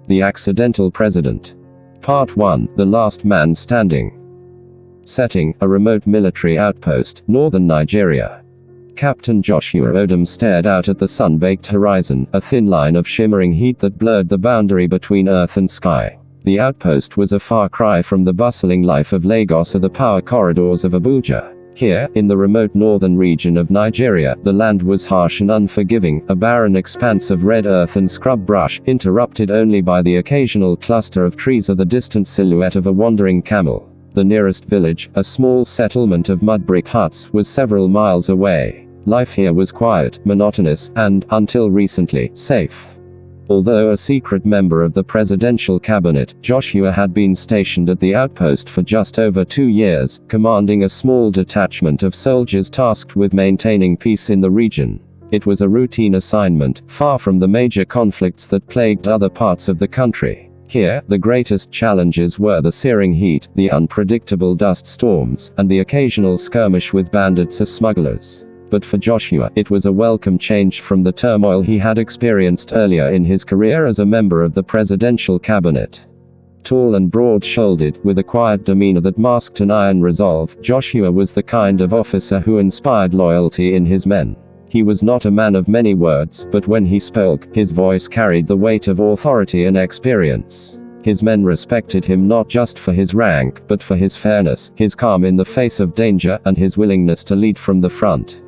The Accidental President. Part 1, The Last Man Standing. Setting, a remote military outpost, northern Nigeria. Captain Joshua Odum stared out at the sun-baked horizon, a thin line of shimmering heat that blurred the boundary between earth and sky. The outpost was a far cry from the bustling life of Lagos or the power corridors of Abuja. Here, in the remote northern region of Nigeria, the land was harsh and unforgiving, a barren expanse of red earth and scrub brush, interrupted only by the occasional cluster of trees or the distant silhouette of a wandering camel. The nearest village, a small settlement of mud brick huts, was several miles away. Life here was quiet, monotonous, and, until recently, safe. Although a secret member of the presidential cabinet, Joshua had been stationed at the outpost for just over 2 years, commanding a small detachment of soldiers tasked with maintaining peace in the region. It was a routine assignment, far from the major conflicts that plagued other parts of the country. Here, the greatest challenges were the searing heat, the unpredictable dust storms, and the occasional skirmish with bandits or smugglers. But for Joshua, it was a welcome change from the turmoil he had experienced earlier in his career as a member of the presidential cabinet. Tall and broad-shouldered, with a quiet demeanor that masked an iron resolve, Joshua was the kind of officer who inspired loyalty in his men. He was not a man of many words, but when he spoke, his voice carried the weight of authority and experience. His men respected him not just for his rank, but for his fairness, his calm in the face of danger, and his willingness to lead from the front.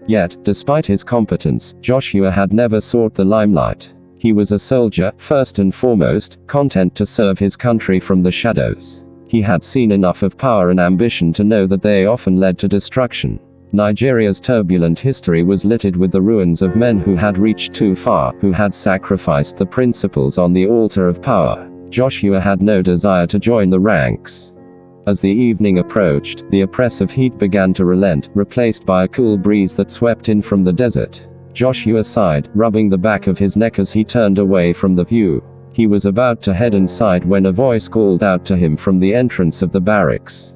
Yet, despite his competence, Joshua had never sought the limelight. He was a soldier, first and foremost, content to serve his country from the shadows. He had seen enough of power and ambition to know that they often led to destruction. Nigeria's turbulent history was littered with the ruins of men who had reached too far, who had sacrificed the principles on the altar of power. Joshua had no desire to join the ranks. As the evening approached, the oppressive heat began to relent, replaced by a cool breeze that swept in from the desert. Joshua sighed, rubbing the back of his neck as he turned away from the view. He was about to head inside when a voice called out to him from the entrance of the barracks.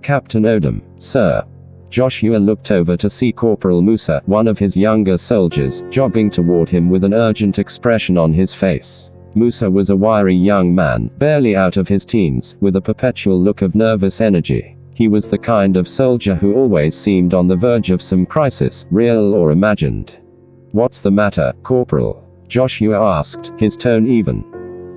"Captain Odum, sir." Joshua looked over to see Corporal Musa, one of his younger soldiers, jogging toward him with an urgent expression on his face. Musa was a wiry young man, barely out of his teens, with a perpetual look of nervous energy. He was the kind of soldier who always seemed on the verge of some crisis, real or imagined. "What's the matter, Corporal?" Joshua asked, his tone even.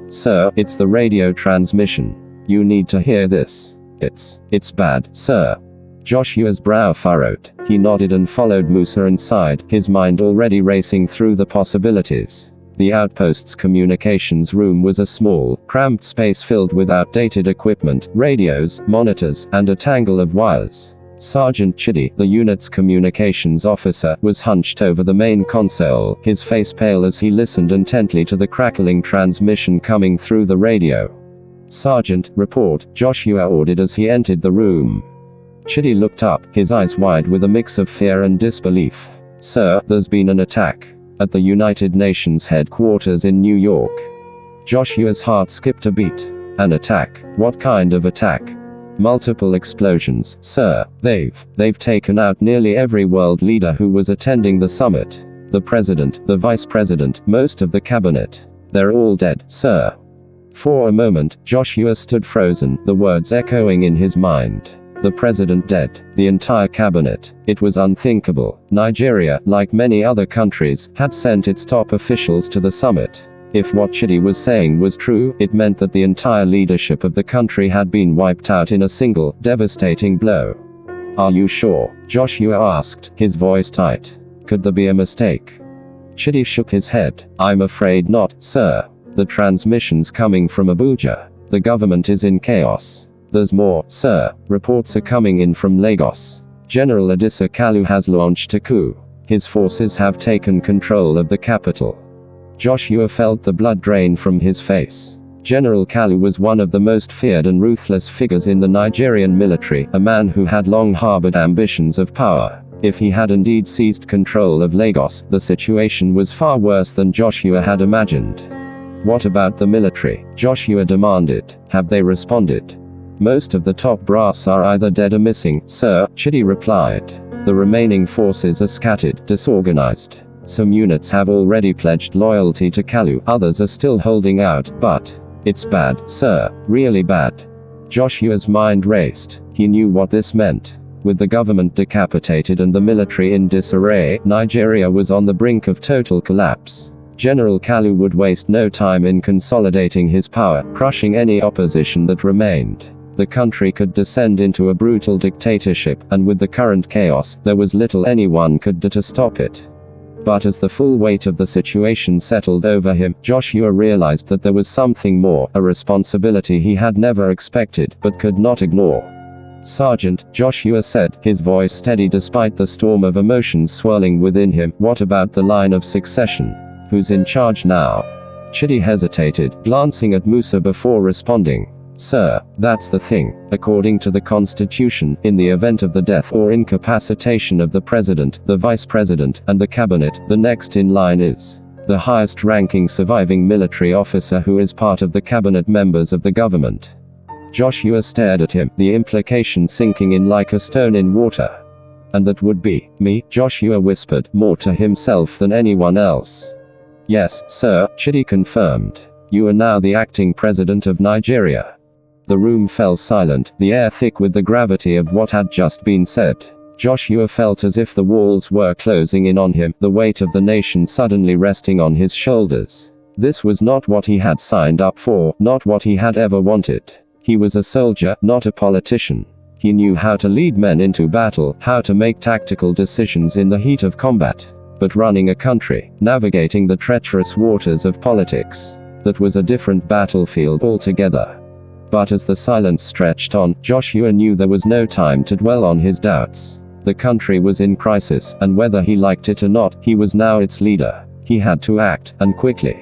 "Sir, it's the radio transmission. You need to hear this. It's bad, sir." Joshua's brow furrowed. He nodded and followed Musa inside, his mind already racing through the possibilities. The outpost's communications room was a small, cramped space filled with outdated equipment, radios, monitors, and a tangle of wires. Sergeant Chidi, the unit's communications officer, was hunched over the main console, his face pale as he listened intently to the crackling transmission coming through the radio. "Sergeant, report," Joshua ordered as he entered the room. Chidi looked up, his eyes wide with a mix of fear and disbelief. "Sir, there's been an attack at the United Nations headquarters in New York." Joshua's heart skipped a beat. "An attack? What kind of attack?" "Multiple explosions, sir. They've taken out nearly every world leader who was attending the summit. The president, the vice president, most of the cabinet. They're all dead, sir." For a moment, Joshua stood frozen, the words echoing in his mind. The president dead. The entire cabinet. It was unthinkable. Nigeria, like many other countries, had sent its top officials to the summit. If what Chidi was saying was true, it meant that the entire leadership of the country had been wiped out in a single, devastating blow. "Are you sure?" Joshua asked, his voice tight. "Could there be a mistake?" Chidi shook his head. "I'm afraid not, sir. The transmission's coming from Abuja. The government is in chaos. There's more, sir. Reports are coming in from Lagos. General Kalu has launched a coup. His forces have taken control of the capital." Joshua felt the blood drain from his face. General Kalu was one of the most feared and ruthless figures in the Nigerian military, a man who had long harbored ambitions of power. If he had indeed seized control of Lagos, the situation was far worse than Joshua had imagined. "What about the military?" Joshua demanded. "Have they responded?" "Most of the top brass are either dead or missing, sir," Chidi replied. "The remaining forces are scattered, disorganized. Some units have already pledged loyalty to Kalu, others are still holding out, but it's bad, sir, really bad. Joshua's mind raced. He knew what this meant. With the government decapitated and the military in disarray, Nigeria was on the brink of total collapse. General Kalu would waste no time in consolidating his power, crushing any opposition that remained. The country could descend into a brutal dictatorship, and with the current chaos, there was little anyone could do to stop it. But as the full weight of the situation settled over him, Joshua realized that there was something more, a responsibility he had never expected, but could not ignore. "Sergeant," Joshua said, his voice steady despite the storm of emotions swirling within him, "what about the line of succession? Who's in charge now?" Chidi hesitated, glancing at Musa before responding. "Sir, that's the thing. According to the Constitution, in the event of the death or incapacitation of the President, the Vice President, and the Cabinet, the next in line is the highest-ranking surviving military officer who is part of the Cabinet members of the government." Joshua stared at him, the implication sinking in like a stone in water. "And that would be me," Joshua whispered, more to himself than anyone else. "Yes, sir," Chidi confirmed. "You are now the acting president of Nigeria." The room fell silent, the air thick with the gravity of what had just been said. Joshua felt as if the walls were closing in on him, the weight of the nation suddenly resting on his shoulders. This was not what he had signed up for, not what he had ever wanted. He was a soldier, not a politician. He knew how to lead men into battle, how to make tactical decisions in the heat of combat. But running a country, navigating the treacherous waters of politics, that was a different battlefield altogether. But as the silence stretched on, Joshua knew there was no time to dwell on his doubts. The country was in crisis, and whether he liked it or not, he was now its leader. He had to act, and quickly.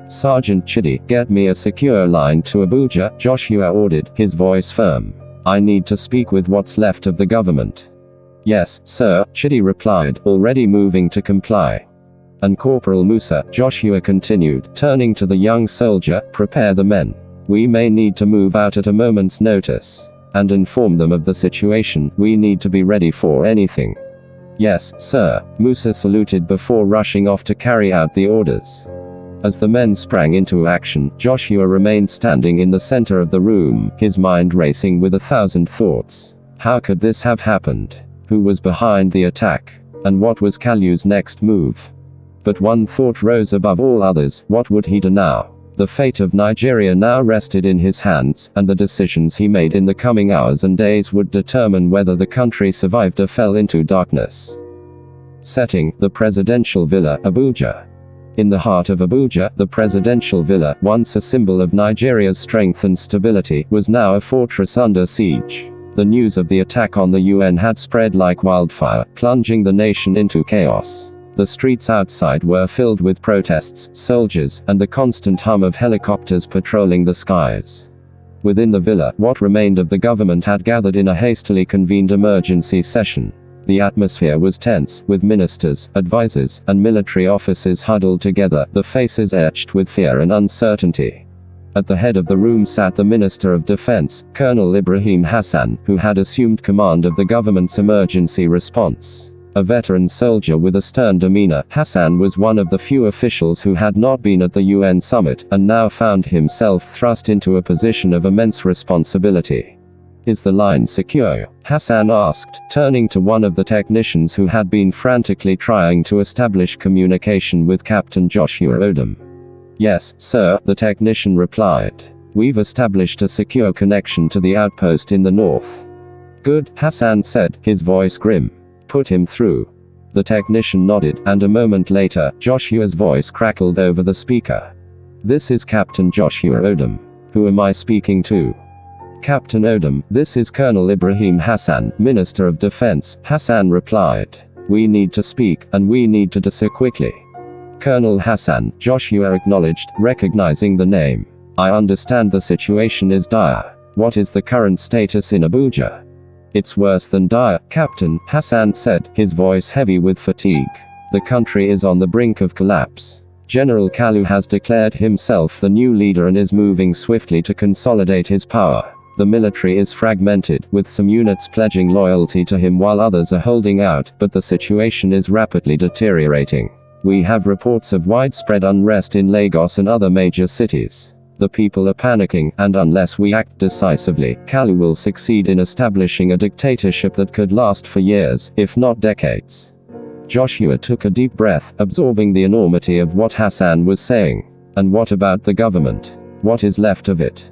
"Sergeant Chidi, get me a secure line to Abuja," Joshua ordered, his voice firm. "I need to speak with what's left of the government." "Yes, sir," Chidi replied, already moving to comply. "And Corporal Musa," Joshua continued, turning to the young soldier, "prepare the men. We may need to move out at a moment's notice. And inform them of the situation. We need to be ready for anything." "Yes, sir," Musa saluted before rushing off to carry out the orders. As the men sprang into action, Joshua remained standing in the center of the room, his mind racing with 1,000 thoughts. How could this have happened? Who was behind the attack? And what was Kalu's next move? But one thought rose above all others: what would he do now? The fate of Nigeria now rested in his hands, and the decisions he made in the coming hours and days would determine whether the country survived or fell into darkness. Setting: the presidential villa, Abuja. In the heart of Abuja, the presidential villa, once a symbol of Nigeria's strength and stability, was now a fortress under siege. The news of the attack on the UN had spread like wildfire, plunging the nation into chaos. The streets outside were filled with protests, soldiers, and the constant hum of helicopters patrolling the skies. Within the villa, what remained of the government had gathered in a hastily convened emergency session. The atmosphere was tense, with ministers, advisors, and military officers huddled together, their faces etched with fear and uncertainty. At the head of the room sat the Minister of Defense, Colonel Ibrahim Hassan, who had assumed command of the government's emergency response. A veteran soldier with a stern demeanor, Hassan was one of the few officials who had not been at the UN summit, and now found himself thrust into a position of immense responsibility. "Is the line secure?" Hassan asked, turning to one of the technicians who had been frantically trying to establish communication with Captain Joshua Odum. "Yes, sir," the technician replied. "We've established a secure connection to the outpost in the north." "Good," Hassan said, his voice grim. "Put him through." The technician nodded, and a moment later, Joshua's voice crackled over the speaker. "This is Captain Joshua Odum. Who am I speaking to?" "Captain Odum, this is Colonel Ibrahim Hassan, Minister of Defense," Hassan replied. "We need to speak, and we need to do so quickly." "Colonel Hassan," Joshua acknowledged, recognizing the name. "I understand the situation is dire. What is the current status in Abuja?" "It's worse than dire, Captain," Hassan said, his voice heavy with fatigue. "The country is on the brink of collapse. General Kalu has declared himself the new leader and is moving swiftly to consolidate his power. The military is fragmented, with some units pledging loyalty to him while others are holding out, but the situation is rapidly deteriorating. We have reports of widespread unrest in Lagos and other major cities. The people are panicking, and unless we act decisively, Kalu will succeed in establishing a dictatorship that could last for years, if not decades. Joshua took a deep breath, absorbing the enormity of what Hassan was saying. And what about the government? What is left of it?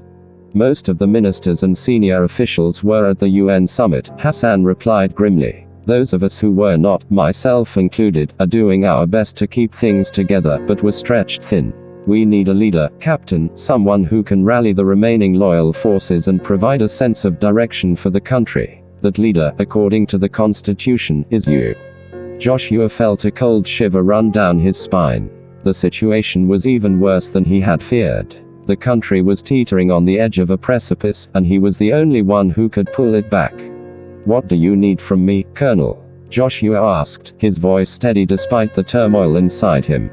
Most of the ministers and senior officials were at the UN summit, Hassan replied grimly. Those of us who were not, myself included, are doing our best to keep things together, but we're stretched thin. We need a leader, captain, someone who can rally the remaining loyal forces and provide a sense of direction for the country. That leader, according to the constitution, is you. Joshua felt a cold shiver run down his spine. The situation was even worse than he had feared. The country was teetering on the edge of a precipice, and he was the only one who could pull it back. What do you need from me, Colonel? Joshua asked, his voice steady despite the turmoil inside him.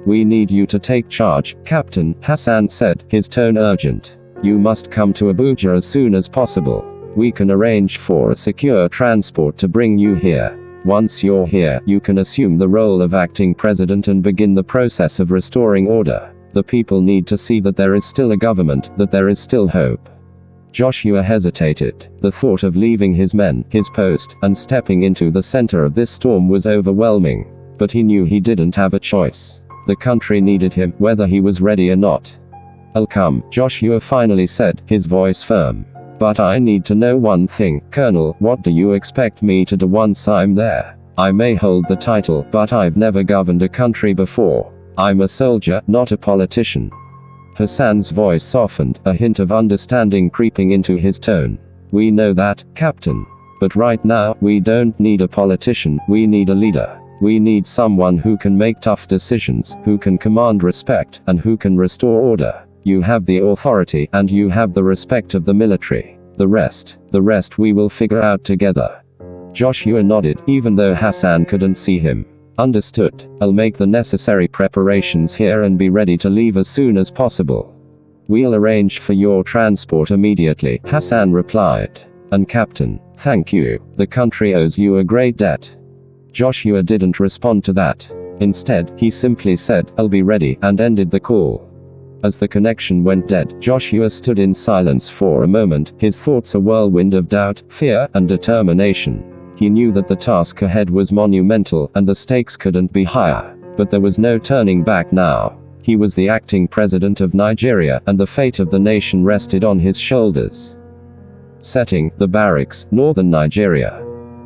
We need you to take charge, Captain, Hassan said, his tone urgent. You must come to Abuja as soon as possible. We can arrange for a secure transport to bring you here. Once you're here, you can assume the role of acting president and begin the process of restoring order. The people need to see that there is still a government, that there is still hope. Joshua hesitated. The thought of leaving his men, his post, and stepping into the center of this storm was overwhelming. But he knew he didn't have a choice. The country needed him, whether he was ready or not. I'll come, Joshua finally said, his voice firm. But I need to know one thing, Colonel, what do you expect me to do once I'm there? I may hold the title, but I've never governed a country before. I'm a soldier, not a politician. Hassan's voice softened, a hint of understanding creeping into his tone. We know that, Captain. But right now, we don't need a politician, we need a leader. We need someone who can make tough decisions, who can command respect, and who can restore order. You have the authority, and you have the respect of the military. The rest we will figure out together. Joshua nodded, even though Hassan couldn't see him. Understood. I'll make the necessary preparations here and be ready to leave as soon as possible. We'll arrange for your transport immediately, Hassan replied. And Captain, thank you. The country owes you a great debt. Joshua didn't respond to that. Instead, he simply said, I'll be ready, and ended the call. As the connection went dead, Joshua stood in silence for a moment, his thoughts a whirlwind of doubt, fear, and determination. He knew that the task ahead was monumental, and the stakes couldn't be higher. But there was no turning back now. He was the acting president of Nigeria, and the fate of the nation rested on his shoulders. Setting, the barracks, northern Nigeria.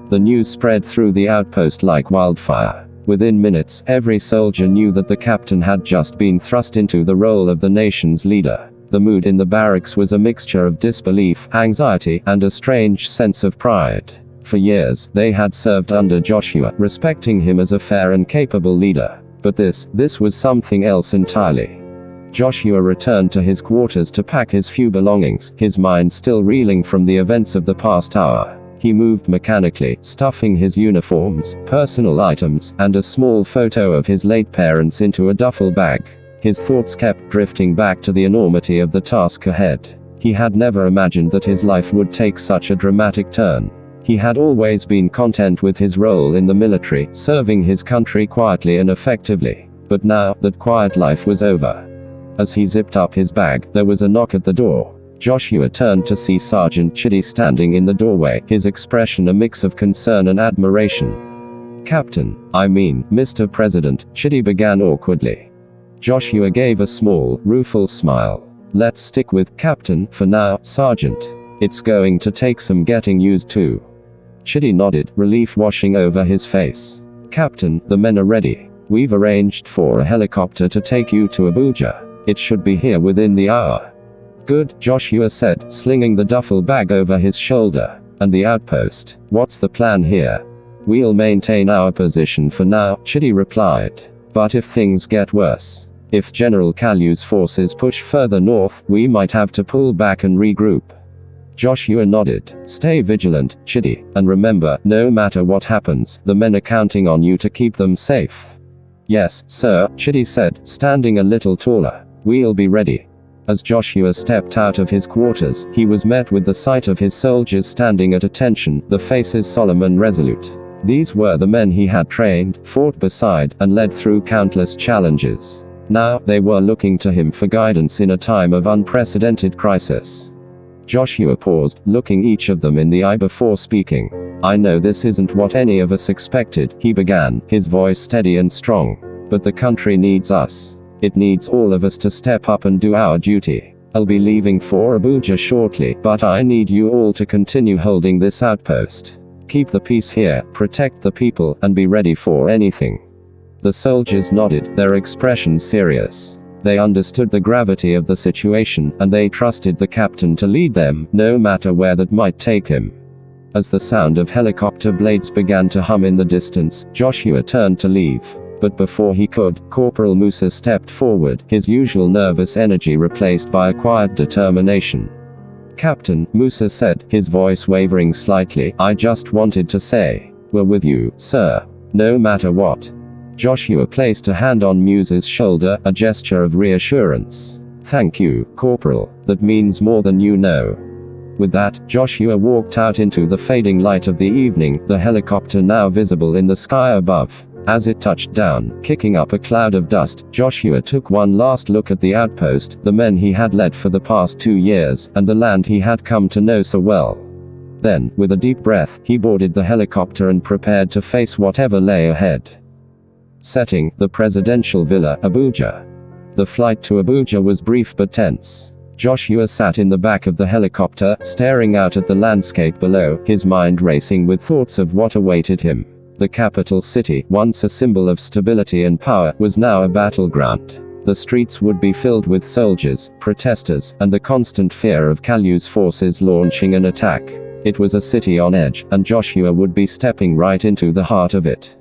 The news spread through the outpost like wildfire. Within minutes, every soldier knew that the captain had just been thrust into the role of the nation's leader. The mood in the barracks was a mixture of disbelief, anxiety, and a strange sense of pride. For years, they had served under Joshua, respecting him as a fair and capable leader. But this was something else entirely. Joshua returned to his quarters to pack his few belongings, his mind still reeling from the events of the past hour. He moved mechanically, stuffing his uniforms, personal items, and a small photo of his late parents into a duffel bag. His thoughts kept drifting back to the enormity of the task ahead. He had never imagined that his life would take such a dramatic turn. He had always been content with his role in the military, serving his country quietly and effectively. But now, that quiet life was over. As he zipped up his bag, there was a knock at the door. Joshua turned to see Sergeant Chidi standing in the doorway, his expression a mix of concern and admiration. Captain, I mean, Mr. President, Chidi began awkwardly. Joshua gave a small, rueful smile. Let's stick with Captain for now, Sergeant. It's going to take some getting used to. Chidi nodded, relief washing over his face. Captain, the men are ready. We've arranged for a helicopter to take you to Abuja. It should be here within the hour. Good, Joshua said, slinging the duffel bag over his shoulder. And the outpost? What's the plan here? We'll maintain our position for now, Chidi replied. But if things get worse, if General Kalu's forces push further north, we might have to pull back and regroup. Joshua nodded. Stay vigilant, Chidi, and remember, no matter what happens, the men are counting on you to keep them safe. Yes, sir, Chidi said, standing a little taller. We'll be ready. As Joshua stepped out of his quarters, he was met with the sight of his soldiers standing at attention, their faces solemn and resolute. These were the men he had trained, fought beside, and led through countless challenges. Now, they were looking to him for guidance in a time of unprecedented crisis. Joshua paused, looking each of them in the eye before speaking. "I know this isn't what any of us expected," he began, his voice steady and strong. "But the country needs us. It needs all of us to step up and do our duty. I'll be leaving for Abuja shortly, but I need you all to continue holding this outpost. Keep the peace here, protect the people, and be ready for anything." The soldiers nodded, their expressions serious. They understood the gravity of the situation, and they trusted the captain to lead them, no matter where that might take him. As the sound of helicopter blades began to hum in the distance, Joshua turned to leave. But before he could, Corporal Musa stepped forward, his usual nervous energy replaced by a quiet determination. "Captain," Musa said, his voice wavering slightly, "I just wanted to say, we're with you, sir. No matter what." Joshua placed a hand on Musa's shoulder, a gesture of reassurance. "Thank you, Corporal. That means more than you know." With that, Joshua walked out into the fading light of the evening, the helicopter now visible in the sky above. As it touched down, kicking up a cloud of dust, Joshua took one last look at the outpost, the men he had led for the past 2 years, and the land he had come to know so well. Then, with a deep breath, he boarded the helicopter and prepared to face whatever lay ahead. Setting: the presidential villa, Abuja. The flight to Abuja was brief but tense. Joshua sat in the back of the helicopter, staring out at the landscape below, his mind racing with thoughts of what awaited him. The capital city, once a symbol of stability and power, was now a battleground. The streets would be filled with soldiers, protesters, and the constant fear of Kalu's forces launching an attack. It was a city on edge, and Joshua would be stepping right into the heart of it.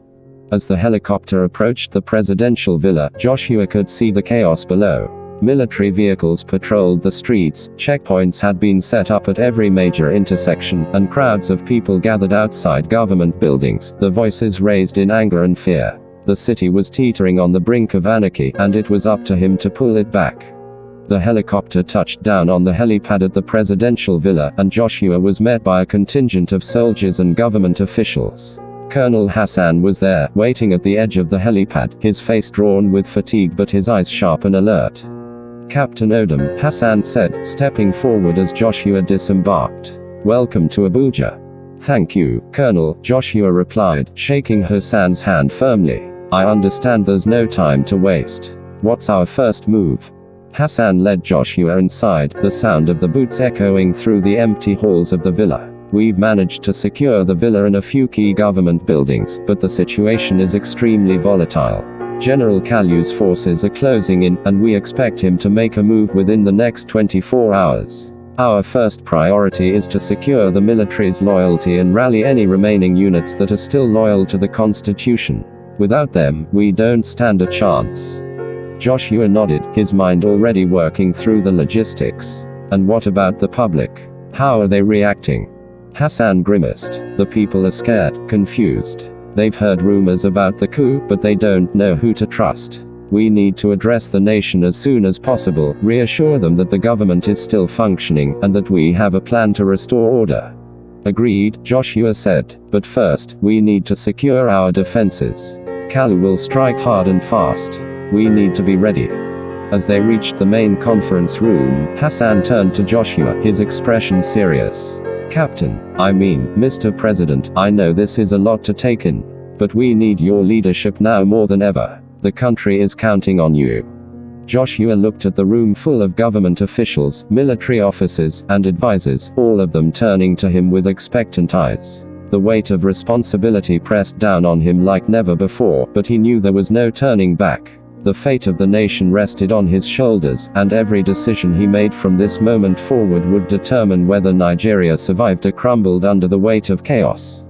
As the helicopter approached the presidential villa, Joshua could see the chaos below. Military vehicles patrolled the streets, checkpoints had been set up at every major intersection, and crowds of people gathered outside government buildings, their voices raised in anger and fear. The city was teetering on the brink of anarchy, and it was up to him to pull it back. The helicopter touched down on the helipad at the presidential villa, and Joshua was met by a contingent of soldiers and government officials. Colonel Hassan was there, waiting at the edge of the helipad, his face drawn with fatigue but his eyes sharp and alert. "Captain Odum," Hassan said, stepping forward as Joshua disembarked. "Welcome to Abuja." "Thank you, Colonel," Joshua replied, shaking Hassan's hand firmly. "I understand there's no time to waste. What's our first move?" Hassan led Joshua inside, the sound of the boots echoing through the empty halls of the villa. "We've managed to secure the villa and a few key government buildings, but the situation is extremely volatile. General Kalu's forces are closing in, and we expect him to make a move within the next 24 hours. Our first priority is to secure the military's loyalty and rally any remaining units that are still loyal to the Constitution. Without them, we don't stand a chance." Joshua nodded, his mind already working through the logistics. "And what about the public? How are they reacting?" Hassan grimaced. "The people are scared, confused. They've heard rumors about the coup, but they don't know who to trust. We need to address the nation as soon as possible, reassure them that the government is still functioning, and that we have a plan to restore order." "Agreed," Joshua said. "But first, we need to secure our defenses. Kalu will strike hard and fast. We need to be ready." As they reached the main conference room, Hassan turned to Joshua, his expression serious. "Captain, Mr. President, I know this is a lot to take in. But we need your leadership now more than ever. The country is counting on you." Joshua looked at the room full of government officials, military officers, and advisors, all of them turning to him with expectant eyes. The weight of responsibility pressed down on him like never before, but he knew there was no turning back. The fate of the nation rested on his shoulders, and every decision he made from this moment forward would determine whether Nigeria survived or crumbled under the weight of chaos.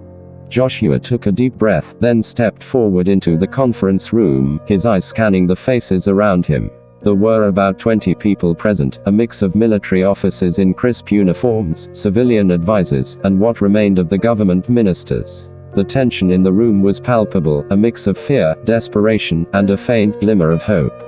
Joshua took a deep breath, then stepped forward into the conference room, his eyes scanning the faces around him. There were about 20 people present, a mix of military officers in crisp uniforms, civilian advisors, and what remained of the government ministers. The tension in the room was palpable, a mix of fear, desperation, and a faint glimmer of hope.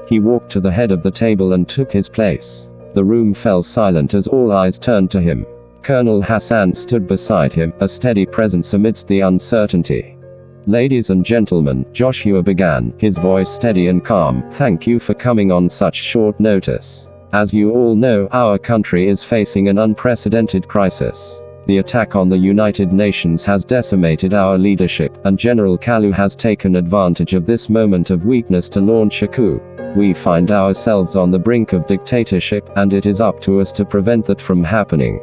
He walked to the head of the table and took his place. The room fell silent as all eyes turned to him. Colonel Hassan stood beside him, a steady presence amidst the uncertainty. "Ladies and gentlemen," Joshua began, his voice steady and calm, "thank you for coming on such short notice. As you all know, our country is facing an unprecedented crisis. The attack on the United Nations has decimated our leadership, and General Kalu has taken advantage of this moment of weakness to launch a coup. We find ourselves on the brink of dictatorship, and it is up to us to prevent that from happening."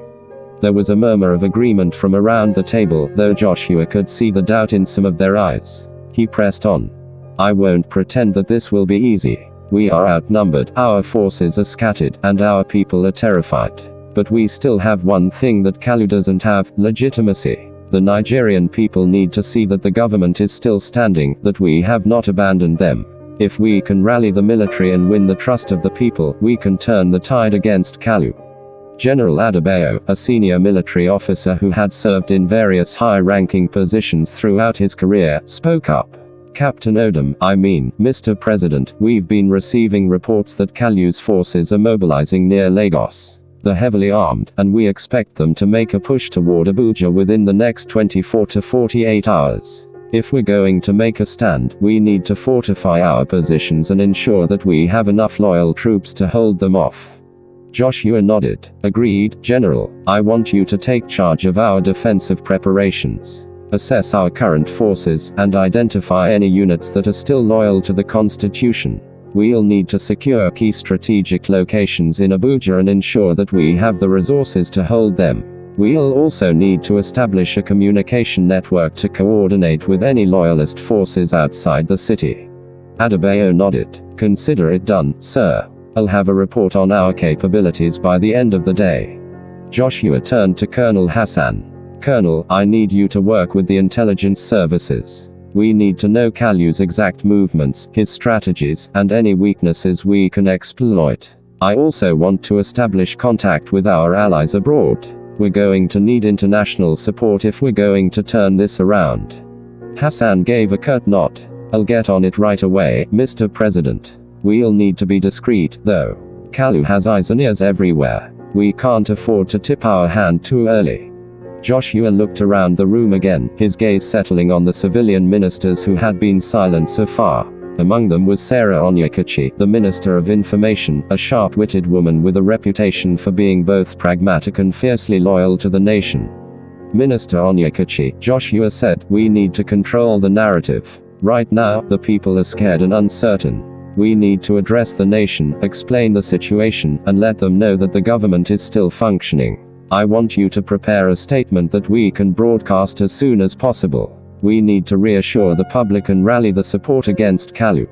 There was a murmur of agreement from around the table, though Joshua could see the doubt in some of their eyes. He pressed on. "I won't pretend that this will be easy. We are outnumbered, our forces are scattered, and our people are terrified. But we still have one thing that Kalu doesn't have: legitimacy. The Nigerian people need to see that the government is still standing, that we have not abandoned them. If we can rally the military and win the trust of the people, we can turn the tide against Kalu." General Adebayo, a senior military officer who had served in various high-ranking positions throughout his career, spoke up. "Captain Odum, Mr. President, we've been receiving reports that Kalu's forces are mobilizing near Lagos. They're heavily armed, and we expect them to make a push toward Abuja within the next 24 to 48 hours. If we're going to make a stand, we need to fortify our positions and ensure that we have enough loyal troops to hold them off." Joshua nodded. "Agreed, General. I want you to take charge of our defensive preparations. Assess our current forces, and identify any units that are still loyal to the Constitution. We'll need to secure key strategic locations in Abuja and ensure that we have the resources to hold them. We'll also need to establish a communication network to coordinate with any loyalist forces outside the city." Adebayo nodded. "Consider it done, sir. I'll have a report on our capabilities by the end of the day." Joshua turned to Colonel Hassan. "Colonel, I need you to work with the intelligence services. We need to know Kalu's exact movements, his strategies, and any weaknesses we can exploit. I also want to establish contact with our allies abroad. We're going to need international support if we're going to turn this around." Hassan gave a curt nod. "I'll get on it right away, Mr. President. We'll need to be discreet, though. Kalu has eyes and ears everywhere. We can't afford to tip our hand too early." Joshua looked around the room again, his gaze settling on the civilian ministers who had been silent so far. Among them was Sarah Onyekachi, the Minister of Information, a sharp-witted woman with a reputation for being both pragmatic and fiercely loyal to the nation. "Minister Onyekachi," Joshua said, "we need to control the narrative. Right now, the people are scared and uncertain. We need to address the nation, explain the situation, and let them know that the government is still functioning. I want you to prepare a statement that we can broadcast as soon as possible. We need to reassure the public and rally the support against Kalu."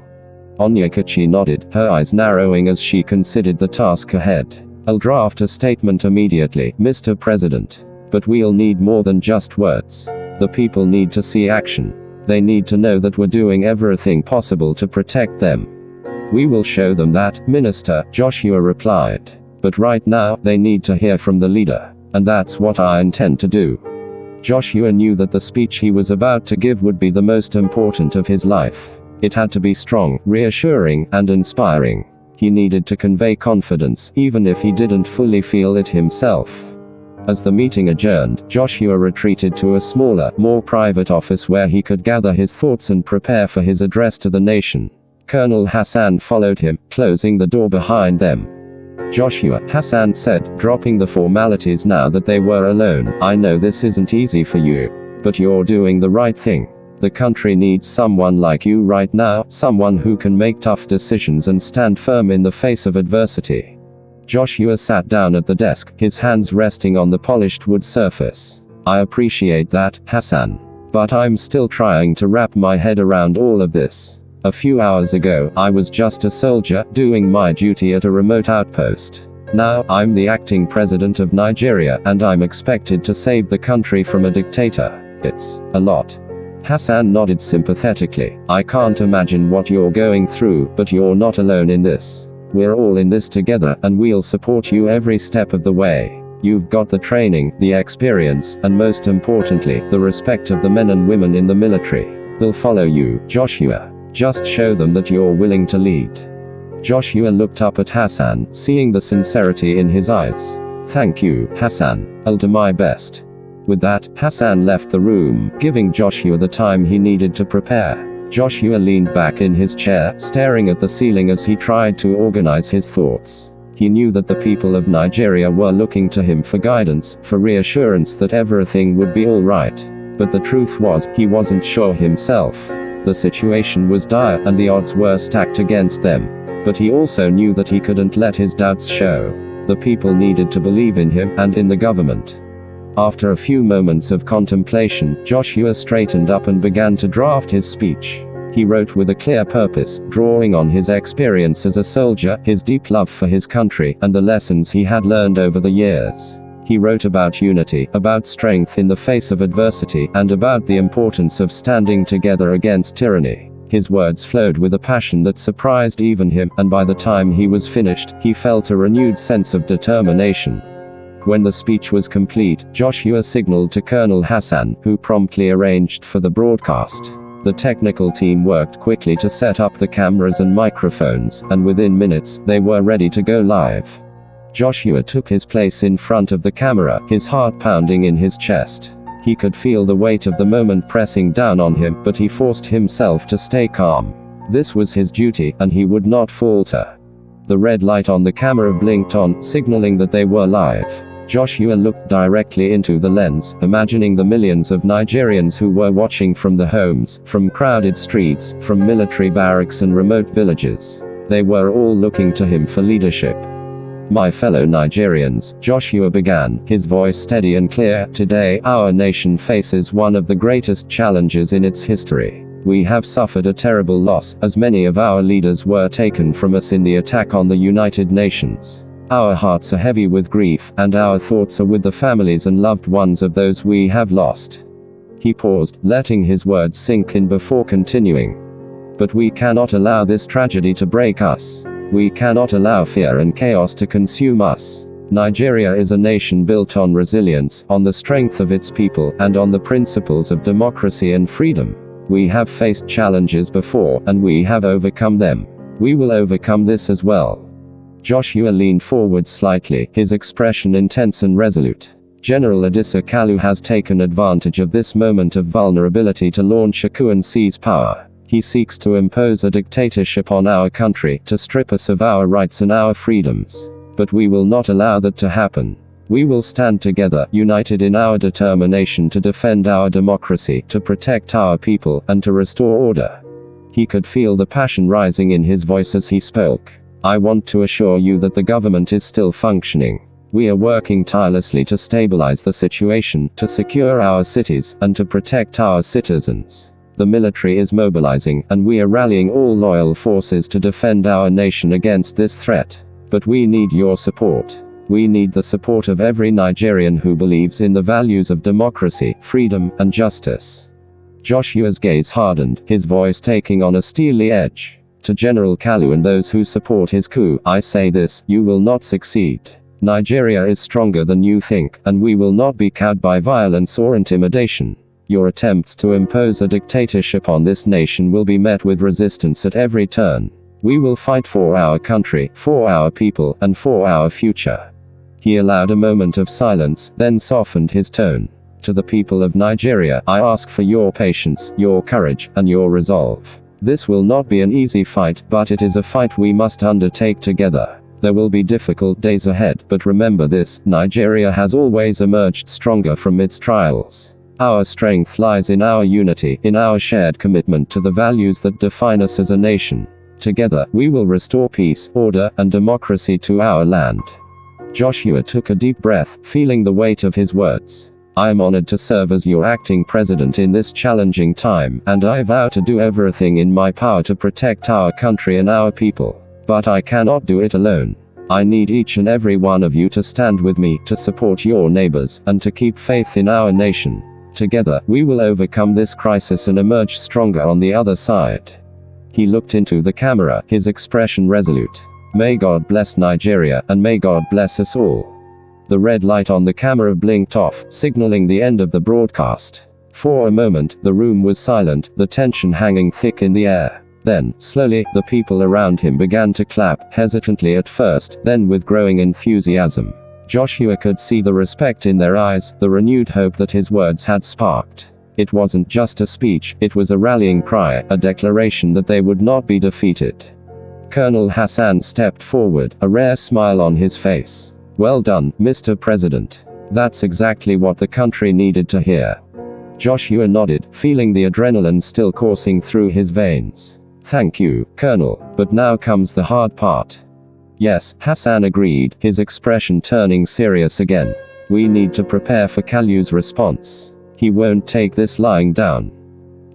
Onyekachi nodded, her eyes narrowing as she considered the task ahead. "I'll draft a statement immediately, Mr. President. But we'll need more than just words. The people need to see action. They need to know that we're doing everything possible to protect them." "We will show them that, Minister," Joshua replied. "But right now, they need to hear from the leader. And that's what I intend to do." Joshua knew that the speech he was about to give would be the most important of his life. It had to be strong, reassuring, and inspiring. He needed to convey confidence, even if he didn't fully feel it himself. As the meeting adjourned, Joshua retreated to a smaller, more private office where he could gather his thoughts and prepare for his address to the nation. Colonel Hassan followed him, closing the door behind them. "Joshua," Hassan said, dropping the formalities now that they were alone, "I know this isn't easy for you. But you're doing the right thing. The country needs someone like you right now, someone who can make tough decisions and stand firm in the face of adversity." Joshua sat down at the desk, his hands resting on the polished wood surface. "I appreciate that, Hassan. But I'm still trying to wrap my head around all of this. A few hours ago, I was just a soldier, doing my duty at a remote outpost. Now, I'm the acting president of Nigeria, and I'm expected to save the country from a dictator. It's a lot." Hassan nodded sympathetically. "I can't imagine what you're going through, but you're not alone in this. We're all in this together, and we'll support you every step of the way. You've got the training, the experience, and most importantly, the respect of the men and women in the military. They'll follow you, Joshua. Just show them that you're willing to lead." Joshua looked up at Hassan, seeing the sincerity in his eyes. "Thank you, Hassan. I'll do my best." With that, Hassan left the room, giving Joshua the time he needed to prepare. Joshua leaned back in his chair, staring at the ceiling as he tried to organize his thoughts. He knew that the people of Nigeria were looking to him for guidance, for reassurance that everything would be all right. But the truth was, he wasn't sure himself. The situation was dire, and the odds were stacked against them. But he also knew that he couldn't let his doubts show. The people needed to believe in him, and in the government. After a few moments of contemplation, Joshua straightened up and began to draft his speech. He wrote with a clear purpose, drawing on his experience as a soldier, his deep love for his country, and the lessons he had learned over the years. He wrote about unity, about strength in the face of adversity, and about the importance of standing together against tyranny. His words flowed with a passion that surprised even him, and by the time he was finished, he felt a renewed sense of determination. When the speech was complete, Joshua signaled to Colonel Hassan, who promptly arranged for the broadcast. The technical team worked quickly to set up the cameras and microphones, and within minutes, they were ready to go live. Joshua took his place in front of the camera, his heart pounding in his chest. He could feel the weight of the moment pressing down on him, but he forced himself to stay calm. This was his duty, and he would not falter. The red light on the camera blinked on, signaling that they were live. Joshua looked directly into the lens, imagining the millions of Nigerians who were watching from the homes, from crowded streets, from military barracks and remote villages. They were all looking to him for leadership. "My fellow Nigerians," Joshua began, his voice steady and clear, "today, our nation faces one of the greatest challenges in its history. We have suffered a terrible loss, as many of our leaders were taken from us in the attack on the United Nations. Our hearts are heavy with grief, and our thoughts are with the families and loved ones of those we have lost." He paused, letting his words sink in before continuing. "But we cannot allow this tragedy to break us. We cannot allow fear and chaos to consume us. Nigeria is a nation built on resilience, on the strength of its people, and on the principles of democracy and freedom. We have faced challenges before, and we have overcome them. We will overcome this as well." Joshua leaned forward slightly, his expression intense and resolute. "General Kalu has taken advantage of this moment of vulnerability to launch a coup and seize power. He seeks to impose a dictatorship on our country, to strip us of our rights and our freedoms. But we will not allow that to happen. We will stand together, united in our determination to defend our democracy, to protect our people, and to restore order." He could feel the passion rising in his voice as he spoke. "I want to assure you that the government is still functioning. We are working tirelessly to stabilize the situation, to secure our cities, and to protect our citizens. The military is mobilizing, and we are rallying all loyal forces to defend our nation against this threat. But we need your support. We need the support of every Nigerian who believes in the values of democracy, freedom, and justice." Joshua's gaze hardened, his voice taking on a steely edge. "To General Kalu and those who support his coup, I say this: you will not succeed. Nigeria is stronger than you think, and we will not be cowed by violence or intimidation. Your attempts to impose a dictatorship on this nation will be met with resistance at every turn. We will fight for our country, for our people, and for our future." He allowed a moment of silence, then softened his tone. "To the people of Nigeria, I ask for your patience, your courage, and your resolve. This will not be an easy fight, but it is a fight we must undertake together. There will be difficult days ahead, but remember this: Nigeria has always emerged stronger from its trials. Our strength lies in our unity, in our shared commitment to the values that define us as a nation. Together, we will restore peace, order, and democracy to our land." Joshua took a deep breath, feeling the weight of his words. "I am honored to serve as your acting president in this challenging time, and I vow to do everything in my power to protect our country and our people. But I cannot do it alone. I need each and every one of you to stand with me, to support your neighbors, and to keep faith in our nation. Together, we will overcome this crisis and emerge stronger on the other side." He looked into the camera, his expression resolute. "May God bless Nigeria, and may God bless us all." The red light on the camera blinked off, signaling the end of the broadcast. For a moment, the room was silent, the tension hanging thick in the air. Then, slowly, the people around him began to clap, hesitantly at first, then with growing enthusiasm. Joshua could see the respect in their eyes, the renewed hope that his words had sparked. It wasn't just a speech, it was a rallying cry, a declaration that they would not be defeated. Colonel Hassan stepped forward, a rare smile on his face. "Well done, Mr. President. That's exactly what the country needed to hear." Joshua nodded, feeling the adrenaline still coursing through his veins. "Thank you, Colonel, but now comes the hard part." "Yes," Hassan agreed, his expression turning serious again. "We need to prepare for Kalu's response. He won't take this lying down."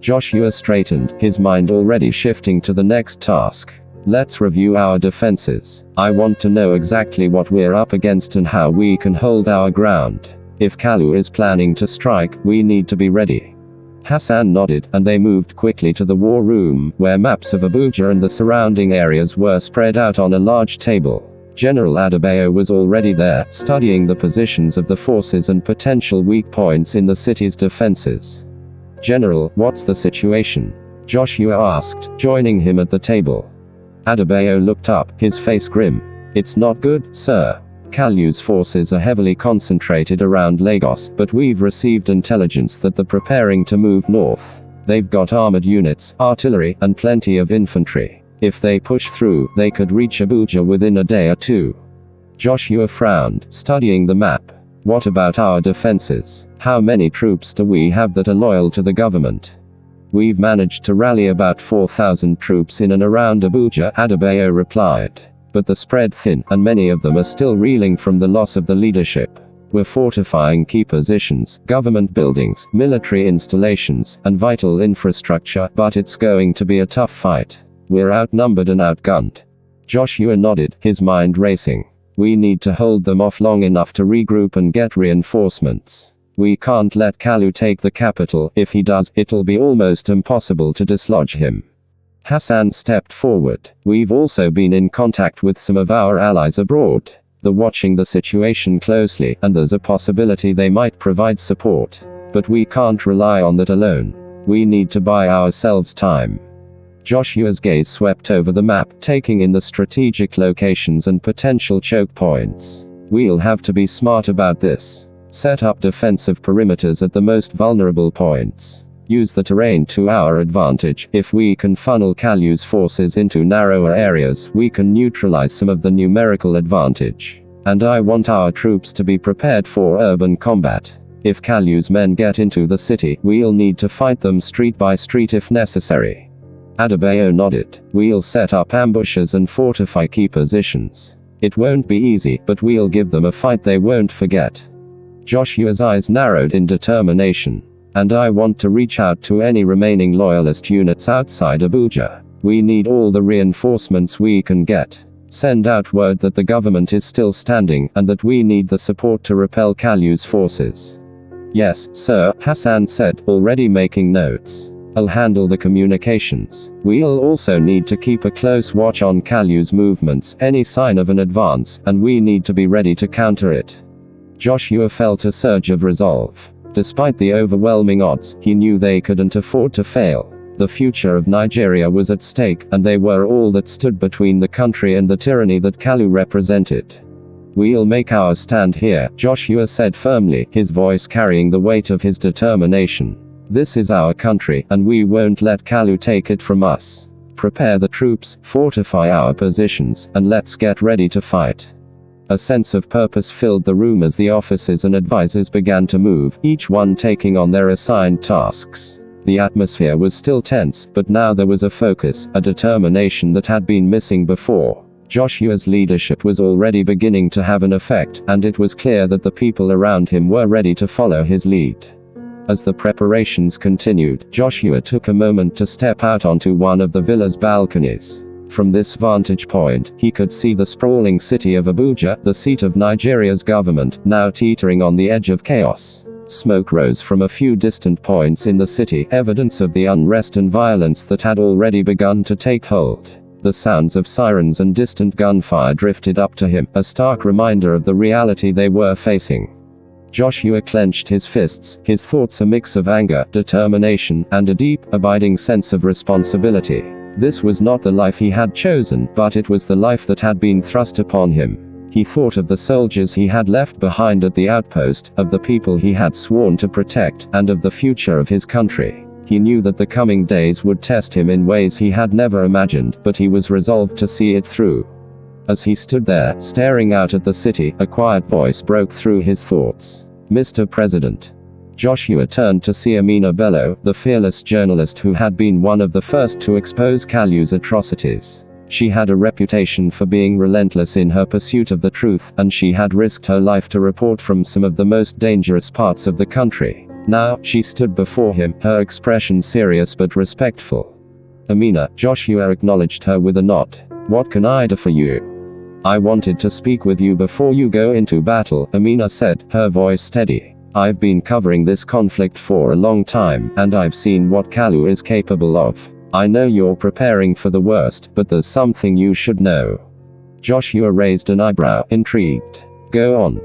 Joshua straightened, his mind already shifting to the next task. "Let's review our defenses. I want to know exactly what we're up against and how we can hold our ground. If Kalu is planning to strike, we need to be ready." Hassan nodded, and they moved quickly to the war room, where maps of Abuja and the surrounding areas were spread out on a large table. General Adebayo was already there, studying the positions of the forces and potential weak points in the city's defenses. "General, what's the situation?" Joshua asked, joining him at the table. Adebayo looked up, his face grim. "It's not good, sir. Kalu's forces are heavily concentrated around Lagos, but we've received intelligence that they're preparing to move north. They've got armored units, artillery, and plenty of infantry. If they push through, they could reach Abuja within a day or two." Joshua frowned, studying the map. "What about our defenses? How many troops do we have that are loyal to the government?" "We've managed to rally about 4,000 troops in and around Abuja," Adebayo replied. "But they're spread thin, and many of them are still reeling from the loss of the leadership. We're fortifying key positions, government buildings, military installations, and vital infrastructure, but it's going to be a tough fight. We're outnumbered and outgunned." Joshua nodded, his mind racing. "We need to hold them off long enough to regroup and get reinforcements. We can't let Kalu take the capital. If he does, it'll be almost impossible to dislodge him." Hassan stepped forward. "We've also been in contact with some of our allies abroad. They're watching the situation closely, and there's a possibility they might provide support. But we can't rely on that alone. We need to buy ourselves time." Joshua's gaze swept over the map, taking in the strategic locations and potential choke points. "We'll have to be smart about this. Set up defensive perimeters at the most vulnerable points. Use the terrain to our advantage. If we can funnel Kalu's forces into narrower areas, we can neutralize some of the numerical advantage. And I want our troops to be prepared for urban combat. If Kalu's men get into the city, we'll need to fight them street by street if necessary." Adebayo nodded. "We'll set up ambushes and fortify key positions. It won't be easy, but we'll give them a fight they won't forget." Joshua's eyes narrowed in determination. "And I want to reach out to any remaining loyalist units outside Abuja. We need all the reinforcements we can get. Send out word that the government is still standing, and that we need the support to repel Kalu's forces." "Yes, sir," Hassan said, already making notes. "I'll handle the communications. We'll also need to keep a close watch on Kalu's movements, any sign of an advance, and we need to be ready to counter it." Joshua felt a surge of resolve. Despite the overwhelming odds, he knew they couldn't afford to fail. The future of Nigeria was at stake, and they were all that stood between the country and the tyranny that Kalu represented. "We'll make our stand here," Joshua said firmly, his voice carrying the weight of his determination. "This is our country, and we won't let Kalu take it from us. Prepare the troops, fortify our positions, and let's get ready to fight." A sense of purpose filled the room as the officers and advisors began to move, each one taking on their assigned tasks. The atmosphere was still tense, but now there was a focus, a determination that had been missing before. Joshua's leadership was already beginning to have an effect, and it was clear that the people around him were ready to follow his lead. As the preparations continued, Joshua took a moment to step out onto one of the villa's balconies. From this vantage point, he could see the sprawling city of Abuja, the seat of Nigeria's government, now teetering on the edge of chaos. Smoke rose from a few distant points in the city, evidence of the unrest and violence that had already begun to take hold. The sounds of sirens and distant gunfire drifted up to him, a stark reminder of the reality they were facing. Joshua clenched his fists, his thoughts a mix of anger, determination, and a deep, abiding sense of responsibility. This was not the life he had chosen, but it was the life that had been thrust upon him. He thought of the soldiers he had left behind at the outpost, of the people he had sworn to protect, and of the future of his country. He knew that the coming days would test him in ways he had never imagined, but he was resolved to see it through. As he stood there, staring out at the city, a quiet voice broke through his thoughts. "Mr. President." Joshua turned to see Amina Bello, the fearless journalist who had been one of the first to expose Kalu's atrocities. She had a reputation for being relentless in her pursuit of the truth, and she had risked her life to report from some of the most dangerous parts of the country. Now, she stood before him, her expression serious but respectful. "Amina," Joshua acknowledged her with a nod. "What can I do for you?" "I wanted to speak with you before you go into battle," Amina said, her voice steady. "I've been covering this conflict for a long time, and I've seen what Kalu is capable of. I know you're preparing for the worst, but there's something you should know." Joshua raised an eyebrow, intrigued. "Go on."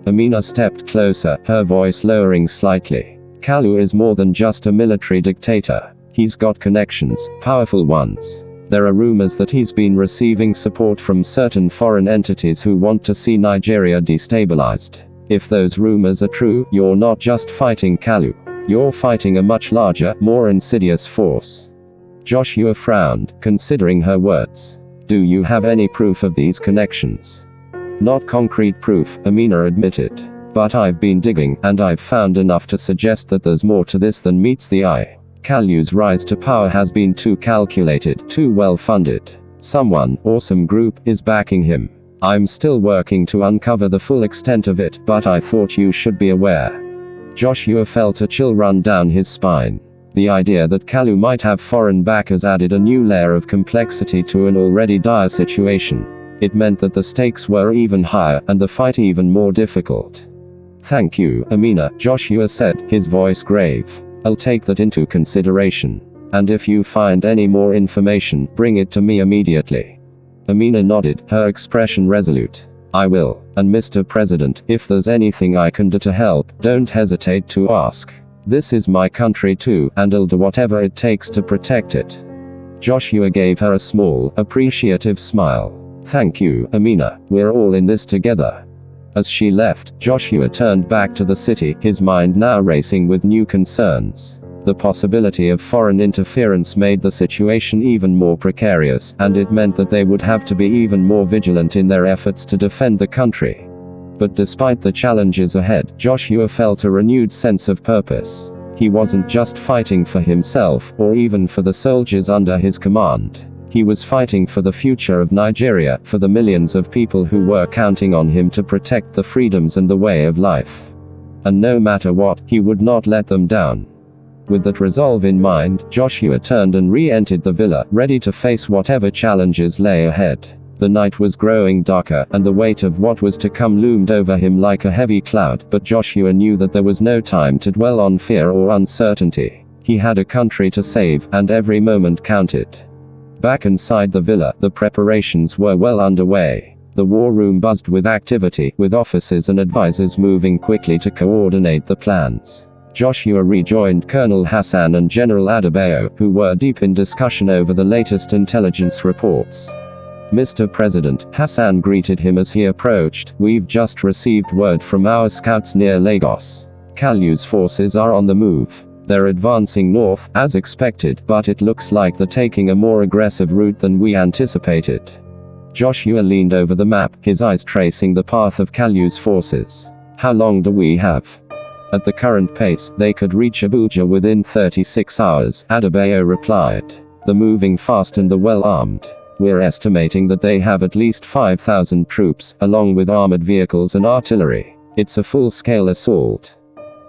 Amina stepped closer, her voice lowering slightly. "Kalu is more than just a military dictator. He's got connections, powerful ones. There are rumors that he's been receiving support from certain foreign entities who want to see Nigeria destabilized. If those rumors are true, you're not just fighting Kalu. You're fighting a much larger, more insidious force." Joshua frowned, considering her words. "Do you have any proof of these connections?" "Not concrete proof," Amina admitted. "But I've been digging, and I've found enough to suggest that there's more to this than meets the eye. Kalu's rise to power has been too calculated, too well funded. Someone, or some group, is backing him. I'm still working to uncover the full extent of it, but I thought you should be aware." Joshua felt a chill run down his spine. The idea that Kalu might have foreign backers added a new layer of complexity to an already dire situation. It meant that the stakes were even higher, and the fight even more difficult. "Thank you, Amina," Joshua said, his voice grave. "I'll take that into consideration. And if you find any more information, bring it to me immediately." Amina nodded, her expression resolute. "I will. And Mr. President, if there's anything I can do to help, don't hesitate to ask. This is my country too, and I'll do whatever it takes to protect it." Joshua gave her a small, appreciative smile. "Thank you, Amina. We're all in this together." As she left, Joshua turned back to the city, his mind now racing with new concerns. The possibility of foreign interference made the situation even more precarious, and it meant that they would have to be even more vigilant in their efforts to defend the country. But despite the challenges ahead, Joshua felt a renewed sense of purpose. He wasn't just fighting for himself, or even for the soldiers under his command. He was fighting for the future of Nigeria, for the millions of people who were counting on him to protect the freedoms and the way of life. And no matter what, he would not let them down. With that resolve in mind, Joshua turned and re-entered the villa, ready to face whatever challenges lay ahead. The night was growing darker, and the weight of what was to come loomed over him like a heavy cloud, but Joshua knew that there was no time to dwell on fear or uncertainty. He had a country to save, and every moment counted. Back inside the villa, the preparations were well underway. The war room buzzed with activity, with officers and advisors moving quickly to coordinate the plans. Joshua rejoined Colonel Hassan and General Adebayo, who were deep in discussion over the latest intelligence reports. "Mr. President," Hassan greeted him as he approached, "we've just received word from our scouts near Lagos. Kalu's forces are on the move. They're advancing north, as expected, but it looks like they're taking a more aggressive route than we anticipated." Joshua leaned over the map, his eyes tracing the path of Kalu's forces. "How long do we have?" "At the current pace, they could reach Abuja within 36 hours, Adebayo replied. "They're moving fast and they're well armed. We're estimating that they have at least 5,000 troops, along with armored vehicles and artillery. It's a full-scale assault."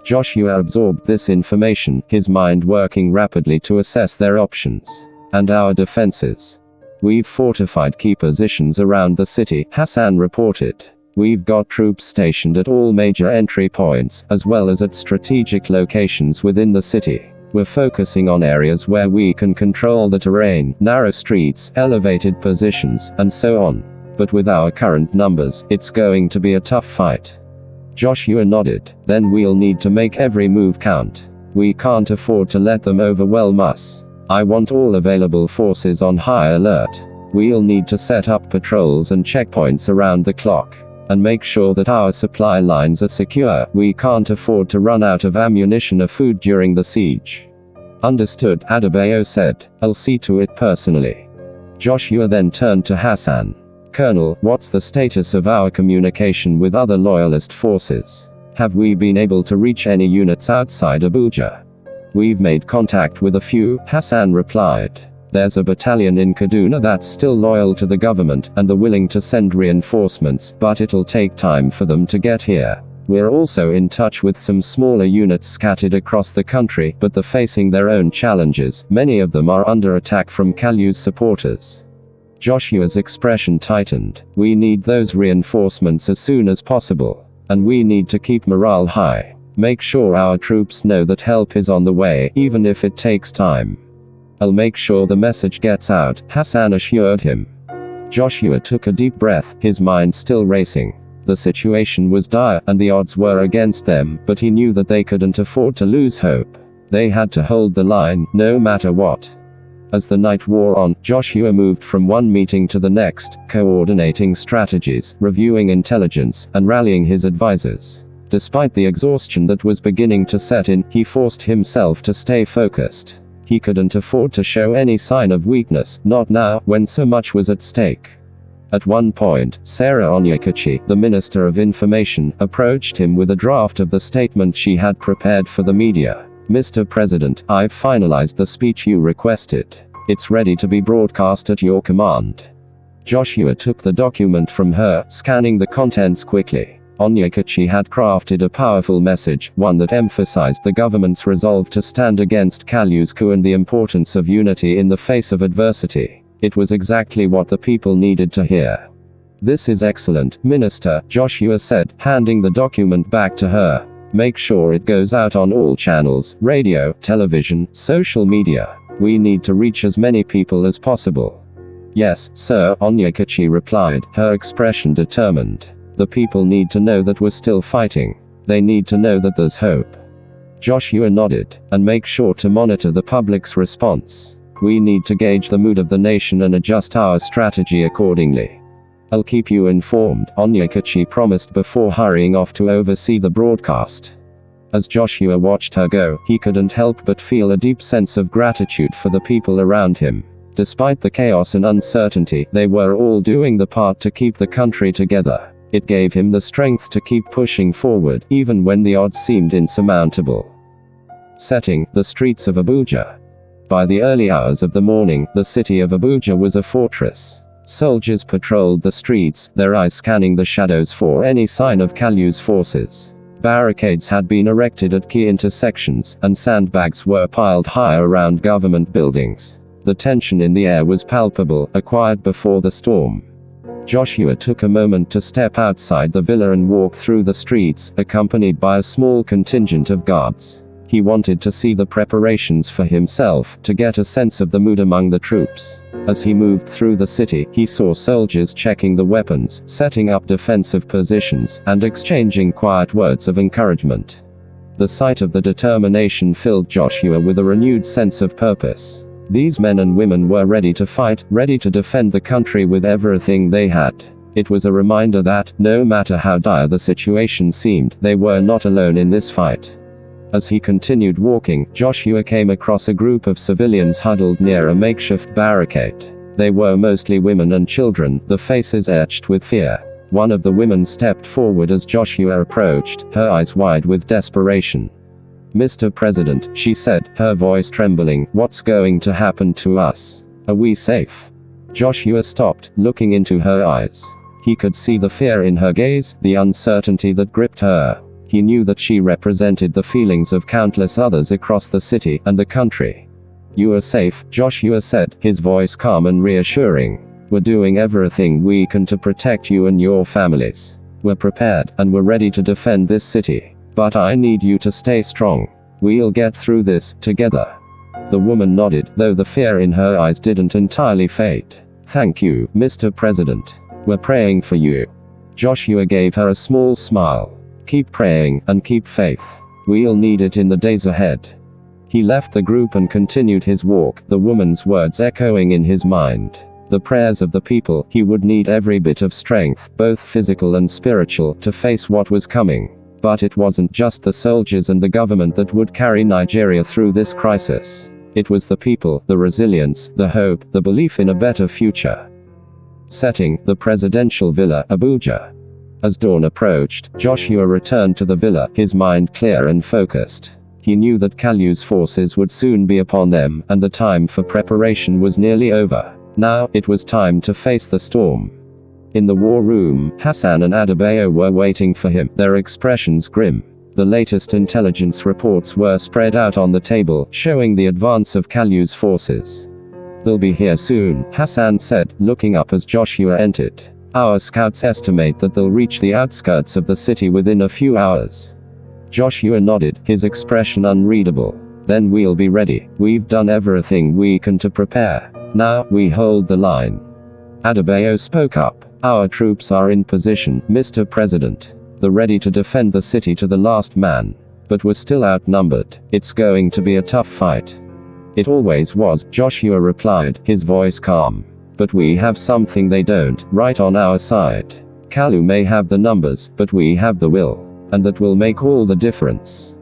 Joshua absorbed this information, his mind working rapidly to assess their options. "And our defenses?" "We've fortified key positions around the city," Hassan reported. "We've got troops stationed at all major entry points, as well as at strategic locations within the city. We're focusing on areas where we can control the terrain, narrow streets, elevated positions, and so on. But with our current numbers, it's going to be a tough fight." Joshua nodded. "Then we'll need to make every move count. We can't afford to let them overwhelm us. I want all available forces on high alert. We'll need to set up patrols and checkpoints around the clock. And make sure that our supply lines are secure. We can't afford to run out of ammunition or food during the siege. Understood, Adebayo said. I'll see to it personally. Joshua then turned to Hassan. Colonel, what's the status of our communication with other loyalist forces? Have we been able to reach any units outside Abuja? We've made contact with a few, Hassan replied. There's a battalion in Kaduna that's still loyal to the government, and they're willing to send reinforcements, but it'll take time for them to get here. We're also in touch with some smaller units scattered across the country, but they're facing their own challenges. Many of them are under attack from Kalu's supporters. Joshua's expression tightened. We need those reinforcements as soon as possible. And we need to keep morale high. Make sure our troops know that help is on the way, even if it takes time. I'll make sure the message gets out, Hassan assured him. Joshua took a deep breath, his mind still racing. The situation was dire, and the odds were against them, but he knew that they couldn't afford to lose hope. They had to hold the line, no matter what. As the night wore on, Joshua moved from one meeting to the next, coordinating strategies, reviewing intelligence, and rallying his advisors. Despite the exhaustion that was beginning to set in, he forced himself to stay focused. He couldn't afford to show any sign of weakness, not now, when so much was at stake. At one point, Sarah Onyekachi, the Minister of Information, approached him with a draft of the statement she had prepared for the media. Mr. President, I've finalized the speech you requested. It's ready to be broadcast at your command. Joshua took the document from her, scanning the contents quickly. Onyekachi had crafted a powerful message, one that emphasized the government's resolve to stand against Kalu's coup and the importance of unity in the face of adversity. It was exactly what the people needed to hear. This is excellent, Minister, Joshua said, handing the document back to her. Make sure it goes out on all channels, radio, television, social media. We need to reach as many people as possible. Yes, sir, Onyekachi replied, her expression determined. The people need to know that we're still fighting. They need to know that there's hope. Joshua nodded. And make sure to monitor the public's response. We need to gauge the mood of the nation and adjust our strategy accordingly. I'll keep you informed, Onyekachi promised before hurrying off to oversee the broadcast. As Joshua watched her go, he couldn't help but feel a deep sense of gratitude for the people around him. Despite the chaos and uncertainty, they were all doing their part to keep the country together. It gave him the strength to keep pushing forward, even when the odds seemed insurmountable. Setting, the streets of Abuja. By the early hours of the morning, the city of Abuja was a fortress. Soldiers patrolled the streets, their eyes scanning the shadows for any sign of Kalu's forces. Barricades had been erected at key intersections, and sandbags were piled high around government buildings. The tension in the air was palpable, acquired before the storm. Joshua took a moment to step outside the villa and walk through the streets, accompanied by a small contingent of guards. He wanted to see the preparations for himself, to get a sense of the mood among the troops. As he moved through the city, he saw soldiers checking the weapons, setting up defensive positions, and exchanging quiet words of encouragement. The sight of the determination filled Joshua with a renewed sense of purpose. These men and women were ready to fight, ready to defend the country with everything they had. It was a reminder that, no matter how dire the situation seemed, they were not alone in this fight. As he continued walking, Joshua came across a group of civilians huddled near a makeshift barricade. They were mostly women and children, their faces etched with fear. One of the women stepped forward as Joshua approached, her eyes wide with desperation. Mr. President, she said, her voice trembling, what's going to happen to us? Are we safe? Joshua stopped, looking into her eyes. He could see the fear in her gaze, the uncertainty that gripped her. He knew that she represented the feelings of countless others across the city and the country. You are safe, Joshua said, his voice calm and reassuring. We're doing everything we can to protect you and your families. We're prepared, and we're ready to defend this city. But I need you to stay strong. We'll get through this, together. The woman nodded, though the fear in her eyes didn't entirely fade. Thank you, Mr. President. We're praying for you. Joshua gave her a small smile. Keep praying, and keep faith. We'll need it in the days ahead. He left the group and continued his walk, the woman's words echoing in his mind. The prayers of the people. He would need every bit of strength, both physical and spiritual, to face what was coming. But it wasn't just the soldiers and the government that would carry Nigeria through this crisis. It was the people, the resilience, the hope, the belief in a better future. Setting: the presidential villa, Abuja. As dawn approached, Joshua returned to the villa, his mind clear and focused. He knew that Kalu's forces would soon be upon them, and the time for preparation was nearly over. Now, it was time to face the storm. In the war room, Hassan and Adebayo were waiting for him, their expressions grim. The latest intelligence reports were spread out on the table, showing the advance of Kalu's forces. "They'll be here soon," Hassan said, looking up as Joshua entered. "Our scouts estimate that they'll reach the outskirts of the city within a few hours." Joshua nodded, his expression unreadable. "Then we'll be ready. We've done everything we can to prepare. Now, we hold the line." Adebayo spoke up. "Our troops are in position, Mr. President. They're ready to defend the city to the last man. But we're still outnumbered. It's going to be a tough fight." "It always was," Joshua replied, his voice calm. "But we have something they don't, right on our side. Kalu may have the numbers, but we have the will. And that will make all the difference."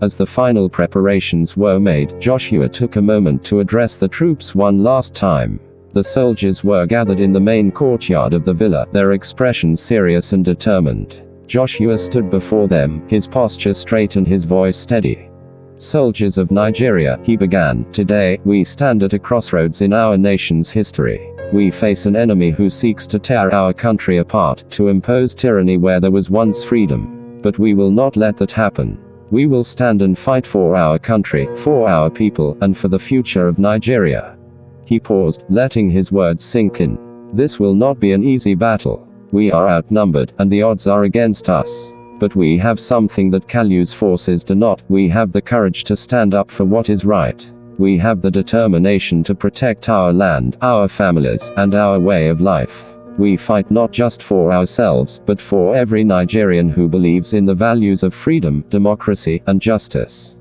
As the final preparations were made, Joshua took a moment to address the troops one last time. The soldiers were gathered in the main courtyard of the villa, their expressions serious and determined. Joshua stood before them, his posture straight and his voice steady. "Soldiers of Nigeria," he began, "today, we stand at a crossroads in our nation's history. We face an enemy who seeks to tear our country apart, to impose tyranny where there was once freedom. But we will not let that happen. We will stand and fight for our country, for our people, and for the future of Nigeria." He paused, letting his words sink in. "This will not be an easy battle. We are outnumbered, and the odds are against us. But we have something that Kalu's forces do not. We have the courage to stand up for what is right. We have the determination to protect our land, our families, and our way of life. We fight not just for ourselves, but for every Nigerian who believes in the values of freedom, democracy, and justice."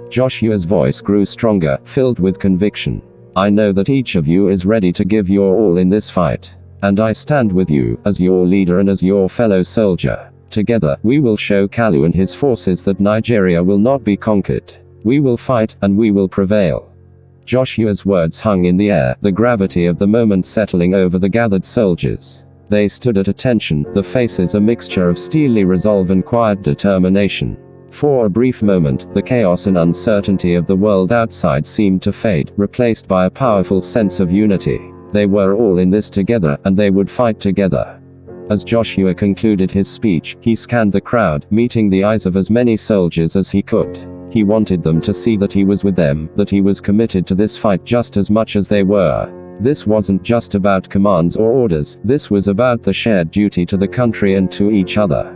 Joshua's voice grew stronger, filled with conviction. "I know that each of you is ready to give your all in this fight. And I stand with you, as your leader and as your fellow soldier. Together, we will show Kalu and his forces that Nigeria will not be conquered. We will fight, and we will prevail." Joshua's words hung in the air, the gravity of the moment settling over the gathered soldiers. They stood at attention, the faces a mixture of steely resolve and quiet determination. For a brief moment, the chaos and uncertainty of the world outside seemed to fade, replaced by a powerful sense of unity. They were all in this together, and they would fight together. As Joshua concluded his speech, he scanned the crowd, meeting the eyes of as many soldiers as he could. He wanted them to see that he was with them, that he was committed to this fight just as much as they were. This wasn't just about commands or orders, this was about the shared duty to the country and to each other.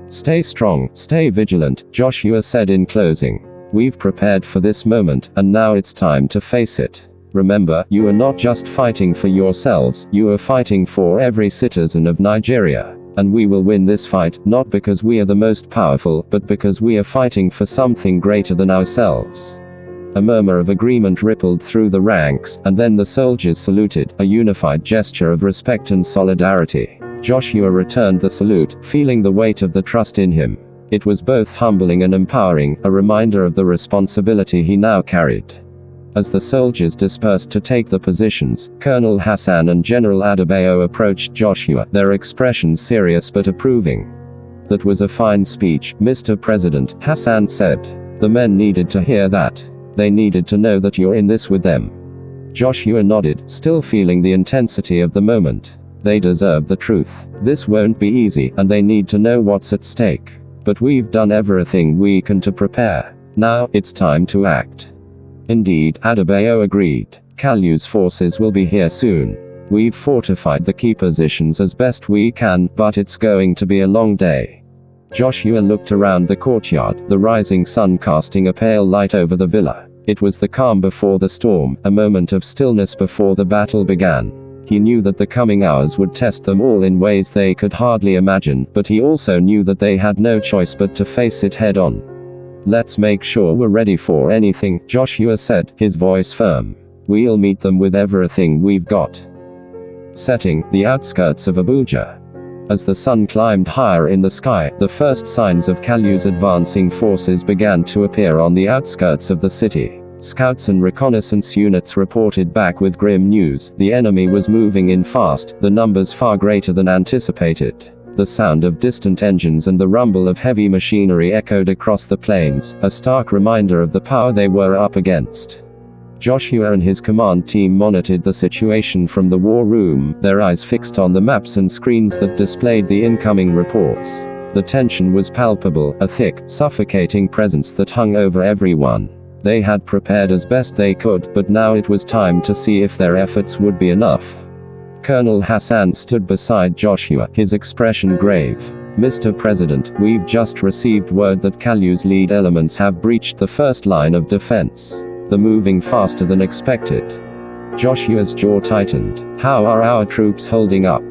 "Stay strong, stay vigilant," Joshua said in closing. "We've prepared for this moment, and now it's time to face it. Remember, you are not just fighting for yourselves, you are fighting for every citizen of Nigeria. And we will win this fight, not because we are the most powerful, but because we are fighting for something greater than ourselves." A murmur of agreement rippled through the ranks, and then the soldiers saluted, a unified gesture of respect and solidarity. Joshua returned the salute, feeling the weight of the trust in him. It was both humbling and empowering, a reminder of the responsibility he now carried. As the soldiers dispersed to take the positions, Colonel Hassan and General Adebayo approached Joshua, their expressions serious but approving. "That was a fine speech, Mr. President," Hassan said. "The men needed to hear that. They needed to know that you're in this with them." Joshua nodded, still feeling the intensity of the moment. "They deserve the truth. This won't be easy, and they need to know what's at stake. But we've done everything we can to prepare. Now, it's time to act." "Indeed," Adebayo agreed. "Kalu's forces will be here soon. We've fortified the key positions as best we can, but it's going to be a long day." Joshua looked around the courtyard, the rising sun casting a pale light over the villa. It was the calm before the storm, a moment of stillness before the battle began. He knew that the coming hours would test them all in ways they could hardly imagine, but he also knew that they had no choice but to face it head on. "Let's make sure we're ready for anything," Joshua said, his voice firm. "We'll meet them with everything we've got." Setting, the outskirts of Abuja. As the sun climbed higher in the sky, the first signs of Kalu's advancing forces began to appear on the outskirts of the city. Scouts and reconnaissance units reported back with grim news. The enemy was moving in fast, the numbers far greater than anticipated. The sound of distant engines and the rumble of heavy machinery echoed across the plains, a stark reminder of the power they were up against. Joshua and his command team monitored the situation from the war room, their eyes fixed on the maps and screens that displayed the incoming reports. The tension was palpable, a thick, suffocating presence that hung over everyone. They had prepared as best they could, but now it was time to see if their efforts would be enough. Colonel Hassan stood beside Joshua, his expression grave. "Mr. President, we've just received word that Kalu's lead elements have breached the first line of defense. They're moving faster than expected." Joshua's jaw tightened. "How are our troops holding up?"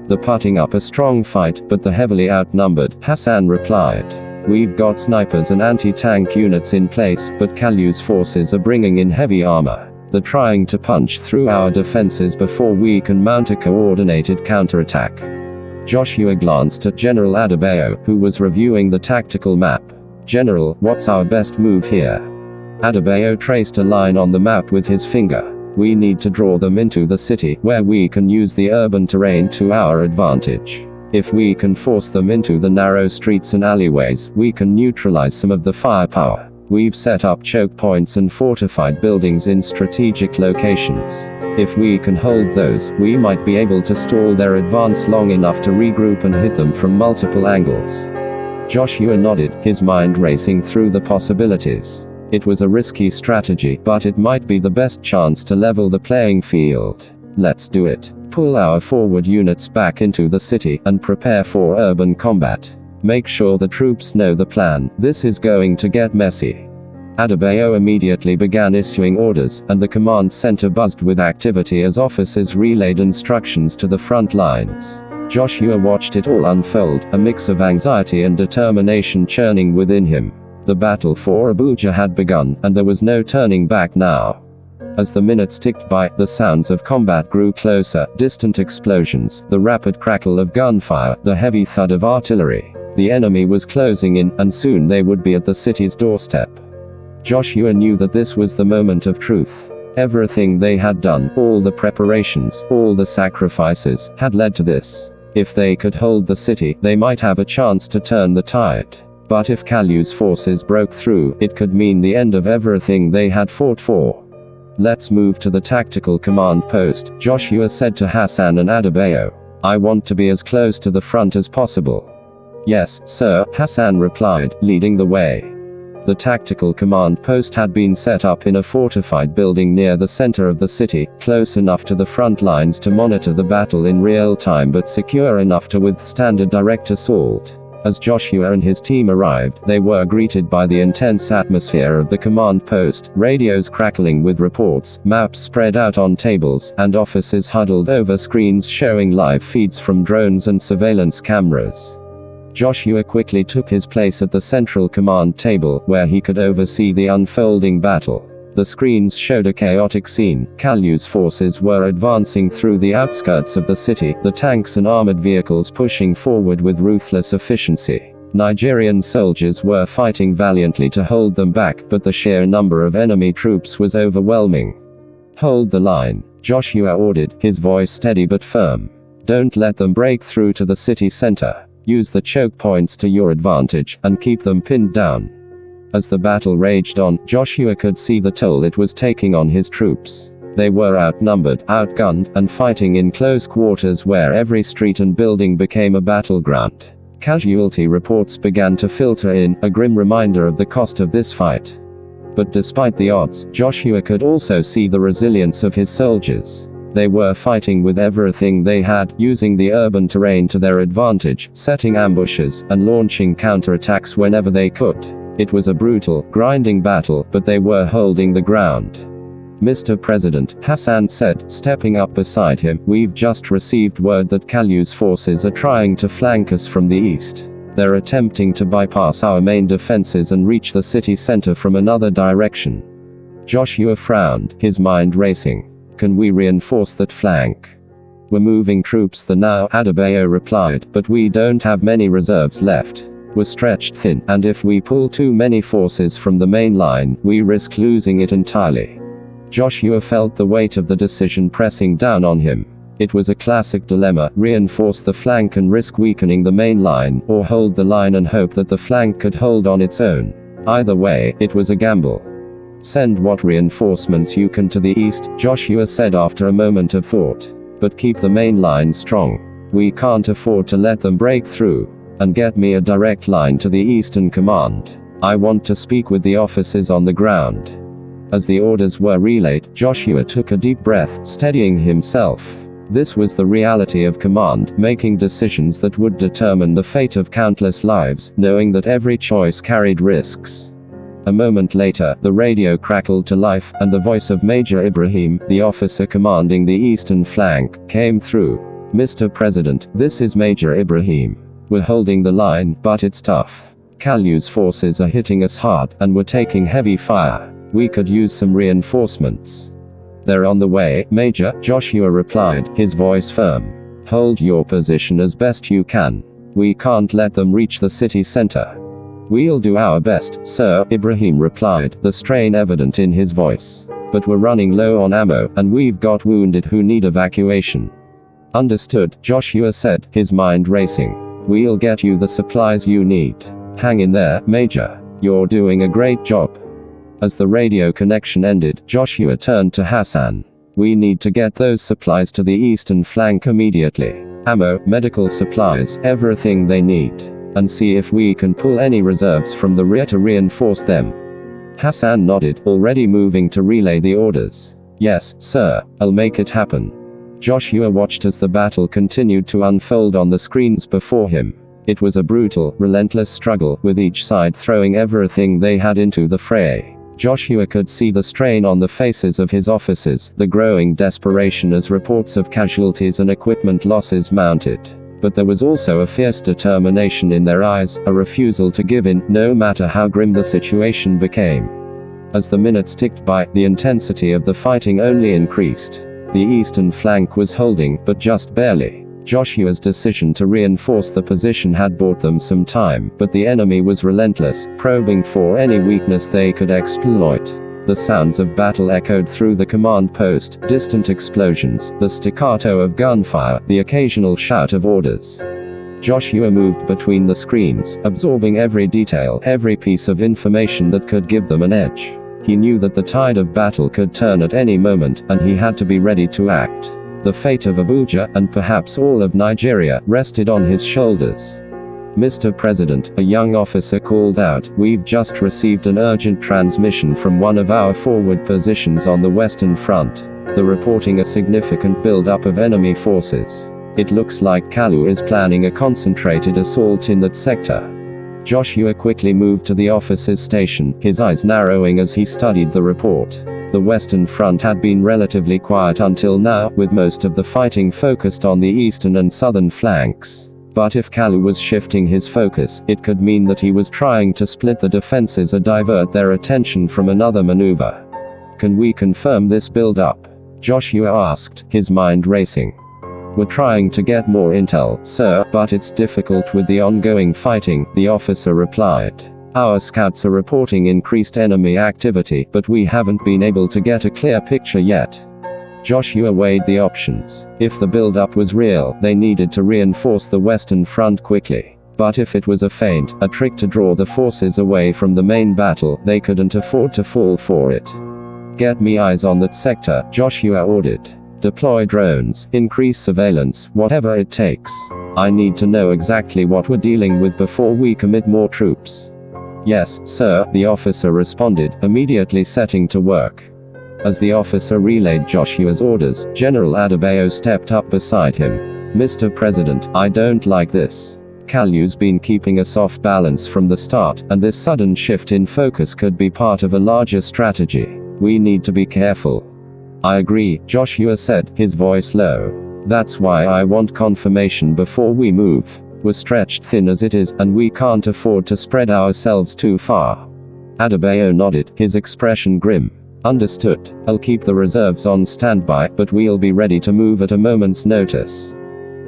"They're putting up a strong fight, but they're heavily outnumbered," Hassan replied. "We've got snipers and anti-tank units in place, but Kalu's forces are bringing in heavy armor. They're trying to punch through our defenses before we can mount a coordinated counterattack." Joshua glanced at General Adebayo, who was reviewing the tactical map. "General, what's our best move here?" Adebayo traced a line on the map with his finger. "We need to draw them into the city, where we can use the urban terrain to our advantage. If we can force them into the narrow streets and alleyways, we can neutralize some of the firepower. We've set up choke points and fortified buildings in strategic locations. If we can hold those, we might be able to stall their advance long enough to regroup and hit them from multiple angles." Joshua nodded, his mind racing through the possibilities. It was a risky strategy, but it might be the best chance to level the playing field. "Let's do it. Pull our forward units back into the city, and prepare for urban combat. Make sure the troops know the plan. This is going to get messy." Adebayo immediately began issuing orders, and the command center buzzed with activity as officers relayed instructions to the front lines. Joshua watched it all unfold, a mix of anxiety and determination churning within him. The battle for Abuja had begun, and there was no turning back now. As the minutes ticked by, the sounds of combat grew closer, distant explosions, the rapid crackle of gunfire, the heavy thud of artillery. The enemy was closing in, and soon they would be at the city's doorstep. Joshua knew that this was the moment of truth. Everything they had done, all the preparations, all the sacrifices, had led to this. If they could hold the city, they might have a chance to turn the tide. But if Kalu's forces broke through, it could mean the end of everything they had fought for. "Let's move to the tactical command post," Joshua said to Hassan and Adebayo. "I want to be as close to the front as possible." "Yes, sir," Hassan replied, leading the way. The tactical command post had been set up in a fortified building near the center of the city, close enough to the front lines to monitor the battle in real time but secure enough to withstand a direct assault. As Joshua and his team arrived, they were greeted by the intense atmosphere of the command post, radios crackling with reports, maps spread out on tables, and officers huddled over screens showing live feeds from drones and surveillance cameras. Joshua quickly took his place at the central command table, where he could oversee the unfolding battle. The screens showed a chaotic scene. Kalu's forces were advancing through the outskirts of the city, the tanks and armored vehicles pushing forward with ruthless efficiency. Nigerian soldiers were fighting valiantly to hold them back, but the sheer number of enemy troops was overwhelming. "Hold the line," Joshua ordered, his voice steady but firm. "Don't let them break through to the city center. Use the choke points to your advantage, and keep them pinned down." As the battle raged on, Joshua could see the toll it was taking on his troops. They were outnumbered, outgunned, and fighting in close quarters where every street and building became a battleground. Casualty reports began to filter in, a grim reminder of the cost of this fight. But despite the odds, Joshua could also see the resilience of his soldiers. They were fighting with everything they had, using the urban terrain to their advantage, setting ambushes, and launching counterattacks whenever they could. It was a brutal, grinding battle, but they were holding the ground. "Mr. President," Hassan said, stepping up beside him, "we've just received word that Kalu's forces are trying to flank us from the east. They're attempting to bypass our main defenses and reach the city center from another direction." Joshua frowned, his mind racing. "Can we reinforce that flank?" We're moving troops there now, Adebayo replied, but we don't have many reserves left. We're stretched thin, and if we pull too many forces from the main line, we risk losing it entirely. Joshua felt the weight of the decision pressing down on him. It was a classic dilemma: reinforce the flank and risk weakening the main line, or hold the line and hope that the flank could hold on its own. Either way, it was a gamble. Send what reinforcements you can to the east, Joshua said after a moment of thought. But keep the main line strong. We can't afford to let them break through. And get me a direct line to the Eastern Command. I want to speak with the officers on the ground. As the orders were relayed, Joshua took a deep breath, steadying himself. This was the reality of command, making decisions that would determine the fate of countless lives, knowing that every choice carried risks. A moment later, the radio crackled to life, and the voice of Major Ibrahim, the officer commanding the eastern flank, came through. Mr. President, this is Major Ibrahim. We're holding the line, but it's tough. Kalu's forces are hitting us hard, and we're taking heavy fire. We could use some reinforcements. They're on the way, Major, Joshua replied, his voice firm. Hold your position as best you can. We can't let them reach the city center. We'll do our best, sir, Ibrahim replied, the strain evident in his voice. But we're running low on ammo, and we've got wounded who need evacuation. Understood, Joshua said, his mind racing. We'll get you the supplies you need. Hang in there, Major. You're doing a great job. As the radio connection ended, Joshua turned to Hassan. We need to get those supplies to the eastern flank immediately. Ammo, medical supplies, everything they need. And see if we can pull any reserves from the rear to reinforce them. Hassan nodded, already moving to relay the orders. Yes, sir, I'll make it happen. Joshua watched as the battle continued to unfold on the screens before him. It was a brutal, relentless struggle, with each side throwing everything they had into the fray. Joshua could see the strain on the faces of his officers, the growing desperation as reports of casualties and equipment losses mounted. But there was also a fierce determination in their eyes, a refusal to give in, no matter how grim the situation became. As the minutes ticked by, the intensity of the fighting only increased. The eastern flank was holding, but just barely. Joshua's decision to reinforce the position had bought them some time, but the enemy was relentless, probing for any weakness they could exploit. The sounds of battle echoed through the command post, distant explosions, the staccato of gunfire, the occasional shout of orders. Joshua moved between the screens, absorbing every detail, every piece of information that could give them an edge. He knew that the tide of battle could turn at any moment, and he had to be ready to act. The fate of Abuja, and perhaps all of Nigeria, rested on his shoulders. Mr. President, a young officer called out, we've just received an urgent transmission from one of our forward positions on the western front. They're reporting a significant buildup of enemy forces. It looks like Kalu is planning a concentrated assault in that sector. Joshua quickly moved to the officer's station, his eyes narrowing as he studied the report. The western front had been relatively quiet until now, with most of the fighting focused on the eastern and southern flanks. But if Kalu was shifting his focus, it could mean that he was trying to split the defenses or divert their attention from another maneuver. Can we confirm this build-up? Joshua asked, his mind racing. We're trying to get more intel, sir, but it's difficult with the ongoing fighting, the officer replied. Our scouts are reporting increased enemy activity, but we haven't been able to get a clear picture yet. Joshua weighed the options. If the build-up was real, they needed to reinforce the western front quickly. But if it was a feint, a trick to draw the forces away from the main battle, they couldn't afford to fall for it. Get me eyes on that sector, Joshua ordered. Deploy drones, increase surveillance, whatever it takes. I need to know exactly what we're dealing with before we commit more troops. Yes, sir, the officer responded, immediately setting to work. As the officer relayed Joshua's orders, General Adebayo stepped up beside him. Mr. President, I don't like this. Kalu's been keeping us off balance from the start, and this sudden shift in focus could be part of a larger strategy. We need to be careful. I agree, Joshua said, his voice low. That's why I want confirmation before we move. We're stretched thin as it is, and we can't afford to spread ourselves too far. Adebayo nodded, his expression grim. Understood. I'll keep the reserves on standby, but we'll be ready to move at a moment's notice.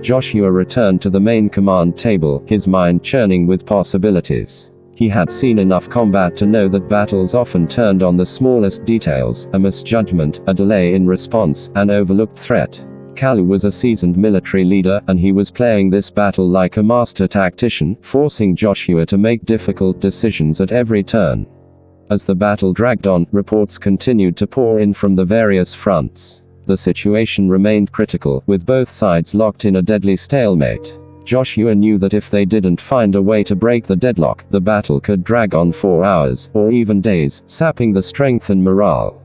Joshua returned to the main command table, his mind churning with possibilities. He had seen enough combat to know that battles often turned on the smallest details, a misjudgment, a delay in response, an overlooked threat. Kalu was a seasoned military leader, and he was playing this battle like a master tactician, forcing Joshua to make difficult decisions at every turn. As the battle dragged on, reports continued to pour in from the various fronts. The situation remained critical, with both sides locked in a deadly stalemate. Joshua knew that if they didn't find a way to break the deadlock, the battle could drag on for hours, or even days, sapping the strength and morale.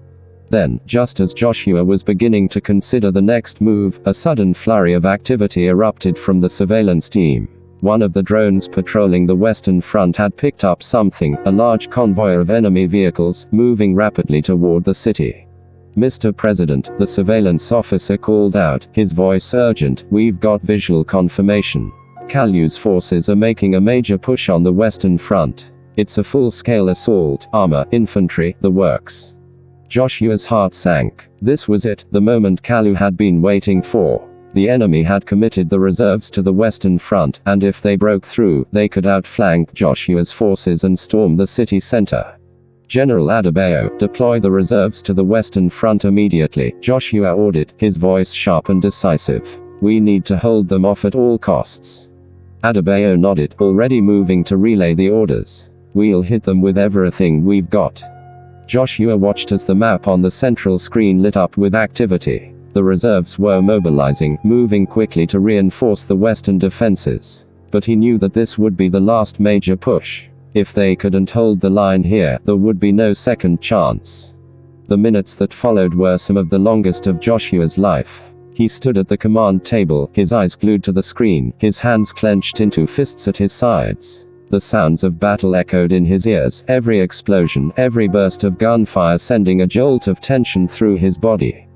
Then, just as Joshua was beginning to consider the next move, a sudden flurry of activity erupted from the surveillance team. One of the drones patrolling the western front had picked up something, a large convoy of enemy vehicles, moving rapidly toward the city. Mr. President, the surveillance officer called out, his voice urgent, we've got visual confirmation. Kalu's forces are making a major push on the western front. It's a full-scale assault, armor, infantry, the works. Joshua's heart sank. This was it, the moment Kalu had been waiting for. The enemy had committed the reserves to the western front, and if they broke through, they could outflank Joshua's forces and storm the city center. General Adebayo, deploy the reserves to the western front immediately, Joshua ordered, his voice sharp and decisive. We need to hold them off at all costs. Adebayo nodded, already moving to relay the orders. We'll hit them with everything we've got. Joshua watched as the map on the central screen lit up with activity. The reserves were mobilizing, moving quickly to reinforce the western defenses. But he knew that this would be the last major push. If they couldn't hold the line here, there would be no second chance. The minutes that followed were some of the longest of Joshua's life. He stood at the command table, his eyes glued to the screen, his hands clenched into fists at his sides. The sounds of battle echoed in his ears, every explosion, every burst of gunfire sending a jolt of tension through his body.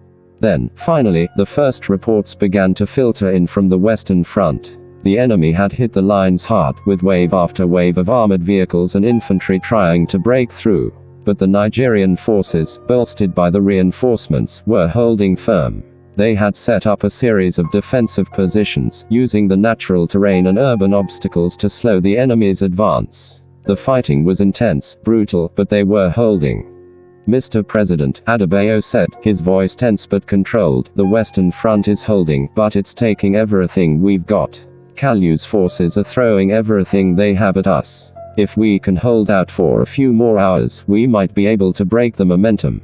Then, finally, the first reports began to filter in from the western front. The enemy had hit the lines hard, with wave after wave of armored vehicles and infantry trying to break through. But the Nigerian forces, bolstered by the reinforcements, were holding firm. They had set up a series of defensive positions, using the natural terrain and urban obstacles to slow the enemy's advance. The fighting was intense, brutal, but they were holding. Mr. President, Adebayo said, his voice tense but controlled, the western front is holding, but it's taking everything we've got. Kalu's forces are throwing everything they have at us. If we can hold out for a few more hours, we might be able to break the momentum.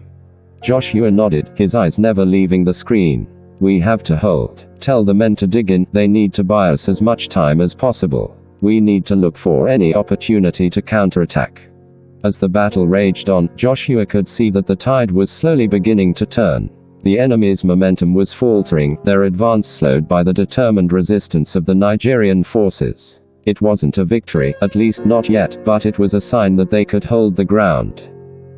Joshua nodded, his eyes never leaving the screen. We have to hold. Tell the men to dig in, they need to buy us as much time as possible. We need to look for any opportunity to counterattack. As the battle raged on, Joshua could see that the tide was slowly beginning to turn. The enemy's momentum was faltering, their advance slowed by the determined resistance of the Nigerian forces. It wasn't a victory, at least not yet, but it was a sign that they could hold the ground.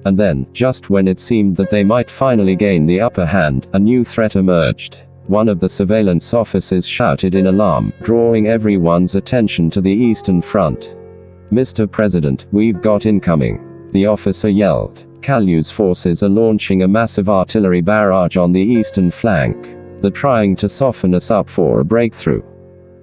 And then, just when it seemed that they might finally gain the upper hand, a new threat emerged. One of the surveillance officers shouted in alarm, drawing everyone's attention to the eastern front. Mr. President, we've got incoming. The officer yelled. Kalu's forces are launching a massive artillery barrage on the eastern flank. They're trying to soften us up for a breakthrough.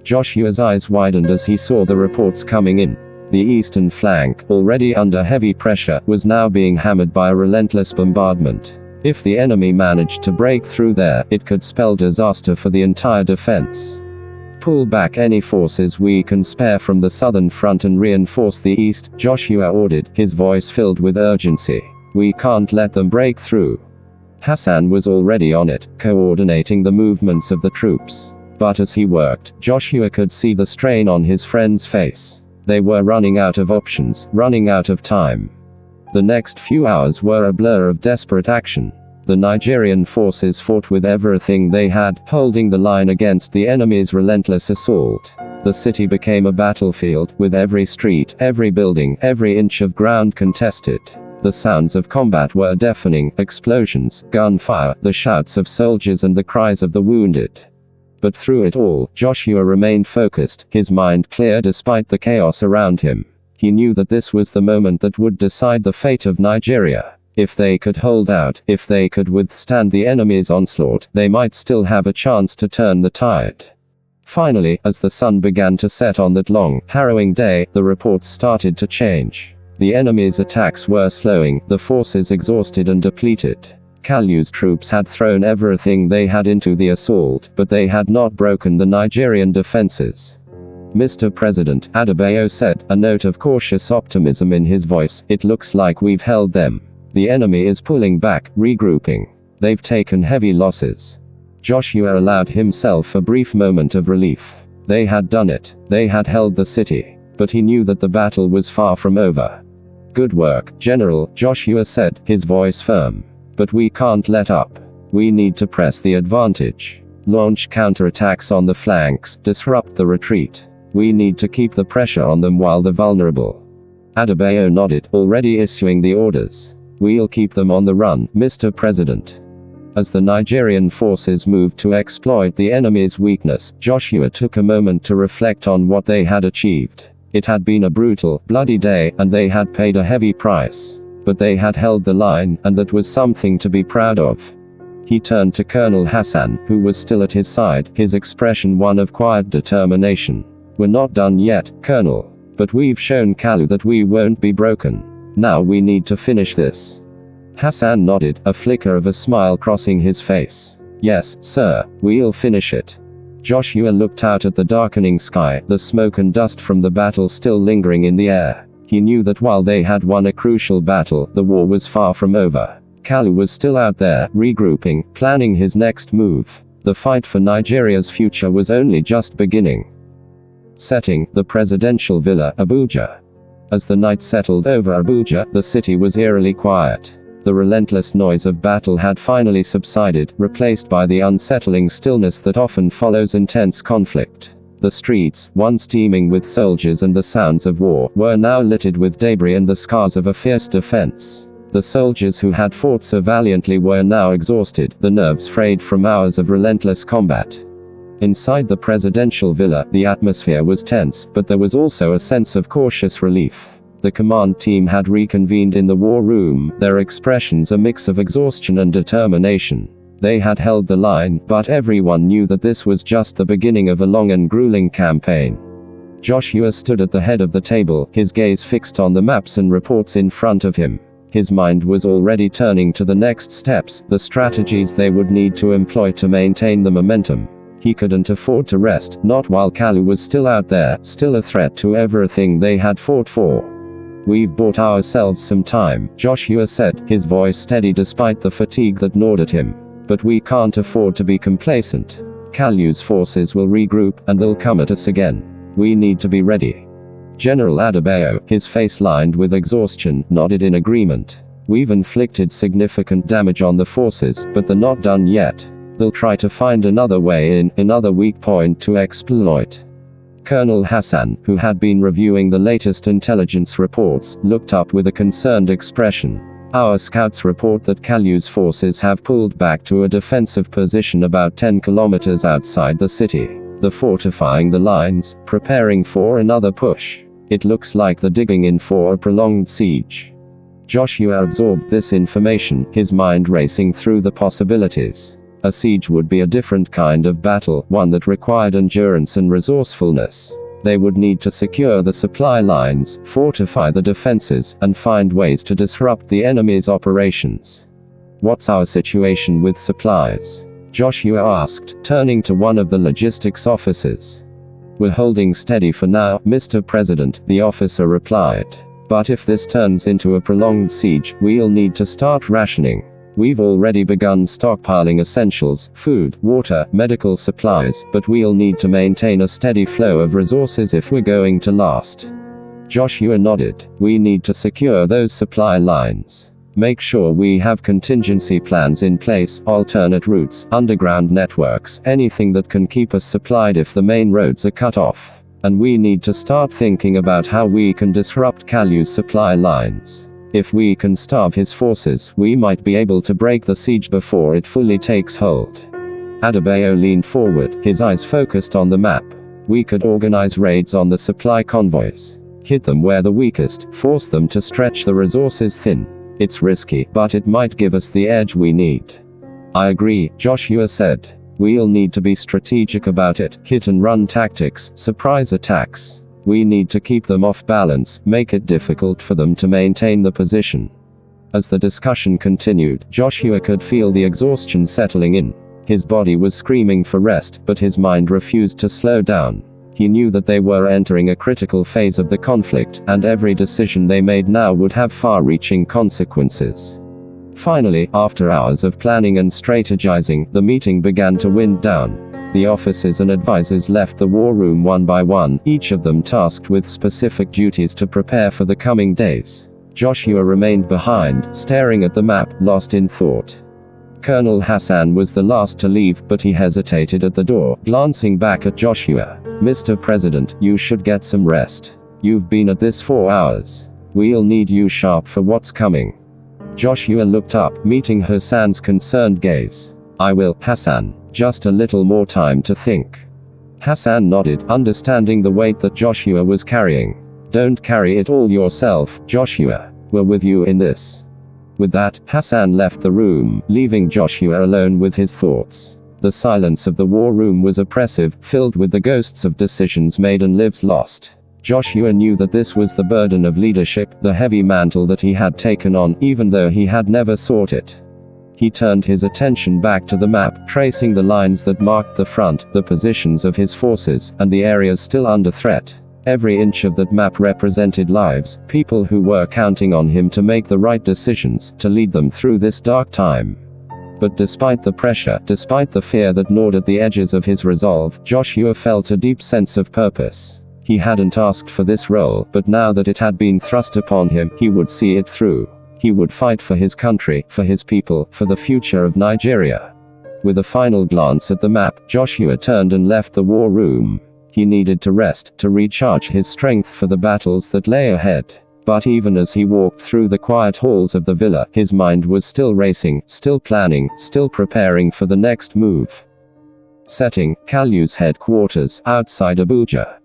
Joshua's eyes widened as he saw the reports coming in. The eastern flank, already under heavy pressure, was now being hammered by a relentless bombardment. If the enemy managed to break through there, it could spell disaster for the entire defense. Pull back any forces we can spare from the southern front and reinforce the east, Joshua ordered, his voice filled with urgency. We can't let them break through. Hassan was already on it, coordinating the movements of the troops. But as he worked, Joshua could see the strain on his friend's face. They were running out of options, running out of time. The next few hours were a blur of desperate action. The Nigerian forces fought with everything they had, holding the line against the enemy's relentless assault. The city became a battlefield, with every street, every building, every inch of ground contested. The sounds of combat were deafening, explosions, gunfire, the shouts of soldiers and the cries of the wounded. But through it all, Joshua remained focused, his mind clear despite the chaos around him. He knew that this was the moment that would decide the fate of Nigeria. If they could hold out, if they could withstand the enemy's onslaught, they might still have a chance to turn the tide. Finally, as the sun began to set on that long, harrowing day, the reports started to change. The enemy's attacks were slowing, the forces exhausted and depleted. Kalu's troops had thrown everything they had into the assault, but they had not broken the Nigerian defenses. Mr. President, Adebayo said, a note of cautious optimism in his voice, it looks like we've held them. The enemy is pulling back, regrouping. They've taken heavy losses. Joshua allowed himself a brief moment of relief. They had done it. They had held the city. But he knew that the battle was far from over. Good work, General, Joshua said, his voice firm. But we can't let up. We need to press the advantage. Launch counterattacks on the flanks, disrupt the retreat. We need to keep the pressure on them while they're vulnerable. Adebayo nodded, already issuing the orders. We'll keep them on the run, Mr. President. As the Nigerian forces moved to exploit the enemy's weakness, Joshua took a moment to reflect on what they had achieved. It had been a brutal, bloody day, and they had paid a heavy price. But they had held the line, and that was something to be proud of. He turned to Colonel Hassan, who was still at his side, his expression one of quiet determination. We're not done yet, Colonel. But we've shown Kalu that we won't be broken. Now we need to finish this. Hassan nodded, a flicker of a smile crossing his face. Yes, sir, we'll finish it. Joshua looked out at the darkening sky, the smoke and dust from the battle still lingering in the air. He knew that while they had won a crucial battle, the war was far from over. Kalu was still out there, regrouping, planning his next move. The fight for Nigeria's future was only just beginning. Setting, the presidential villa, Abuja. As the night settled over Abuja, the city was eerily quiet. The relentless noise of battle had finally subsided, replaced by the unsettling stillness that often follows intense conflict. The streets, once teeming with soldiers and the sounds of war, were now littered with debris and the scars of a fierce defense. The soldiers who had fought so valiantly were now exhausted, the nerves frayed from hours of relentless combat. Inside the presidential villa, the atmosphere was tense, but there was also a sense of cautious relief. The command team had reconvened in the war room, their expressions a mix of exhaustion and determination. They had held the line, but everyone knew that this was just the beginning of a long and grueling campaign. Joshua stood at the head of the table, his gaze fixed on the maps and reports in front of him. His mind was already turning to the next steps, the strategies they would need to employ to maintain the momentum. He couldn't afford to rest, not while Kalu was still out there, still a threat to everything they had fought for. We've bought ourselves some time, Joshua said, his voice steady despite the fatigue that gnawed at him. But we can't afford to be complacent. Kalu's forces will regroup, and they'll come at us again. We need to be ready. General Adebayo, his face lined with exhaustion, nodded in agreement. We've inflicted significant damage on the forces, but they're not done yet. They'll try to find another way in, another weak point to exploit. Colonel Hassan, who had been reviewing the latest intelligence reports, looked up with a concerned expression. Our scouts report that Kalu's forces have pulled back to a defensive position about 10 kilometers outside the city. They're fortifying the lines, preparing for another push. It looks like they're digging in for a prolonged siege. Joshua absorbed this information, his mind racing through the possibilities. A siege would be a different kind of battle, one that required endurance and resourcefulness. They would need to secure the supply lines, fortify the defenses, and find ways to disrupt the enemy's operations. What's our situation with supplies? Joshua asked, turning to one of the logistics officers. We're holding steady for now, Mr. President, the officer replied. But if this turns into a prolonged siege, we'll need to start rationing. We've already begun stockpiling essentials, food, water, medical supplies, but we'll need to maintain a steady flow of resources if we're going to last. Joshua nodded. We need to secure those supply lines. Make sure we have contingency plans in place, alternate routes, underground networks, anything that can keep us supplied if the main roads are cut off. And we need to start thinking about how we can disrupt Kalu's supply lines. If we can starve his forces, we might be able to break the siege before it fully takes hold. Adebayo leaned forward, his eyes focused on the map. We could organize raids on the supply convoys. Hit them where they're weakest, force them to stretch the resources thin. It's risky, but it might give us the edge we need. I agree, Joshua said. We'll need to be strategic about it, hit and run tactics, surprise attacks. We need to keep them off balance, make it difficult for them to maintain the position. As the discussion continued, Joshua could feel the exhaustion settling in. His body was screaming for rest, but his mind refused to slow down. He knew that they were entering a critical phase of the conflict, and every decision they made now would have far-reaching consequences. Finally, after hours of planning and strategizing, the meeting began to wind down. The officers and advisors left the war room one by one, each of them tasked with specific duties to prepare for the coming days. Joshua remained behind, staring at the map, lost in thought. Colonel Hassan was the last to leave, but he hesitated at the door, glancing back at Joshua. Mr. President, you should get some rest. You've been at this 4 hours. We'll need you sharp for what's coming. Joshua looked up, meeting Hassan's concerned gaze. I will, Hassan. Just a little more time to think. Hassan nodded, understanding the weight that Joshua was carrying. Don't carry it all yourself, Joshua. We're with you in this. With that, Hassan left the room, leaving Joshua alone with his thoughts. The silence of the war room was oppressive, filled with the ghosts of decisions made and lives lost. Joshua knew that this was the burden of leadership, the heavy mantle that he had taken on, even though he had never sought it. He turned his attention back to the map, tracing the lines that marked the front, the positions of his forces, and the areas still under threat. Every inch of that map represented lives, people who were counting on him to make the right decisions, to lead them through this dark time. But despite the pressure, despite the fear that gnawed at the edges of his resolve, Joshua felt a deep sense of purpose. He hadn't asked for this role, but now that it had been thrust upon him, he would see it through. He would fight for his country, for his people, for the future of Nigeria. With a final glance at the map, Joshua turned and left the war room. He needed to rest, to recharge his strength for the battles that lay ahead. But even as he walked through the quiet halls of the villa, his mind was still racing, still planning, still preparing for the next move. Setting: Kalu's headquarters, outside Abuja.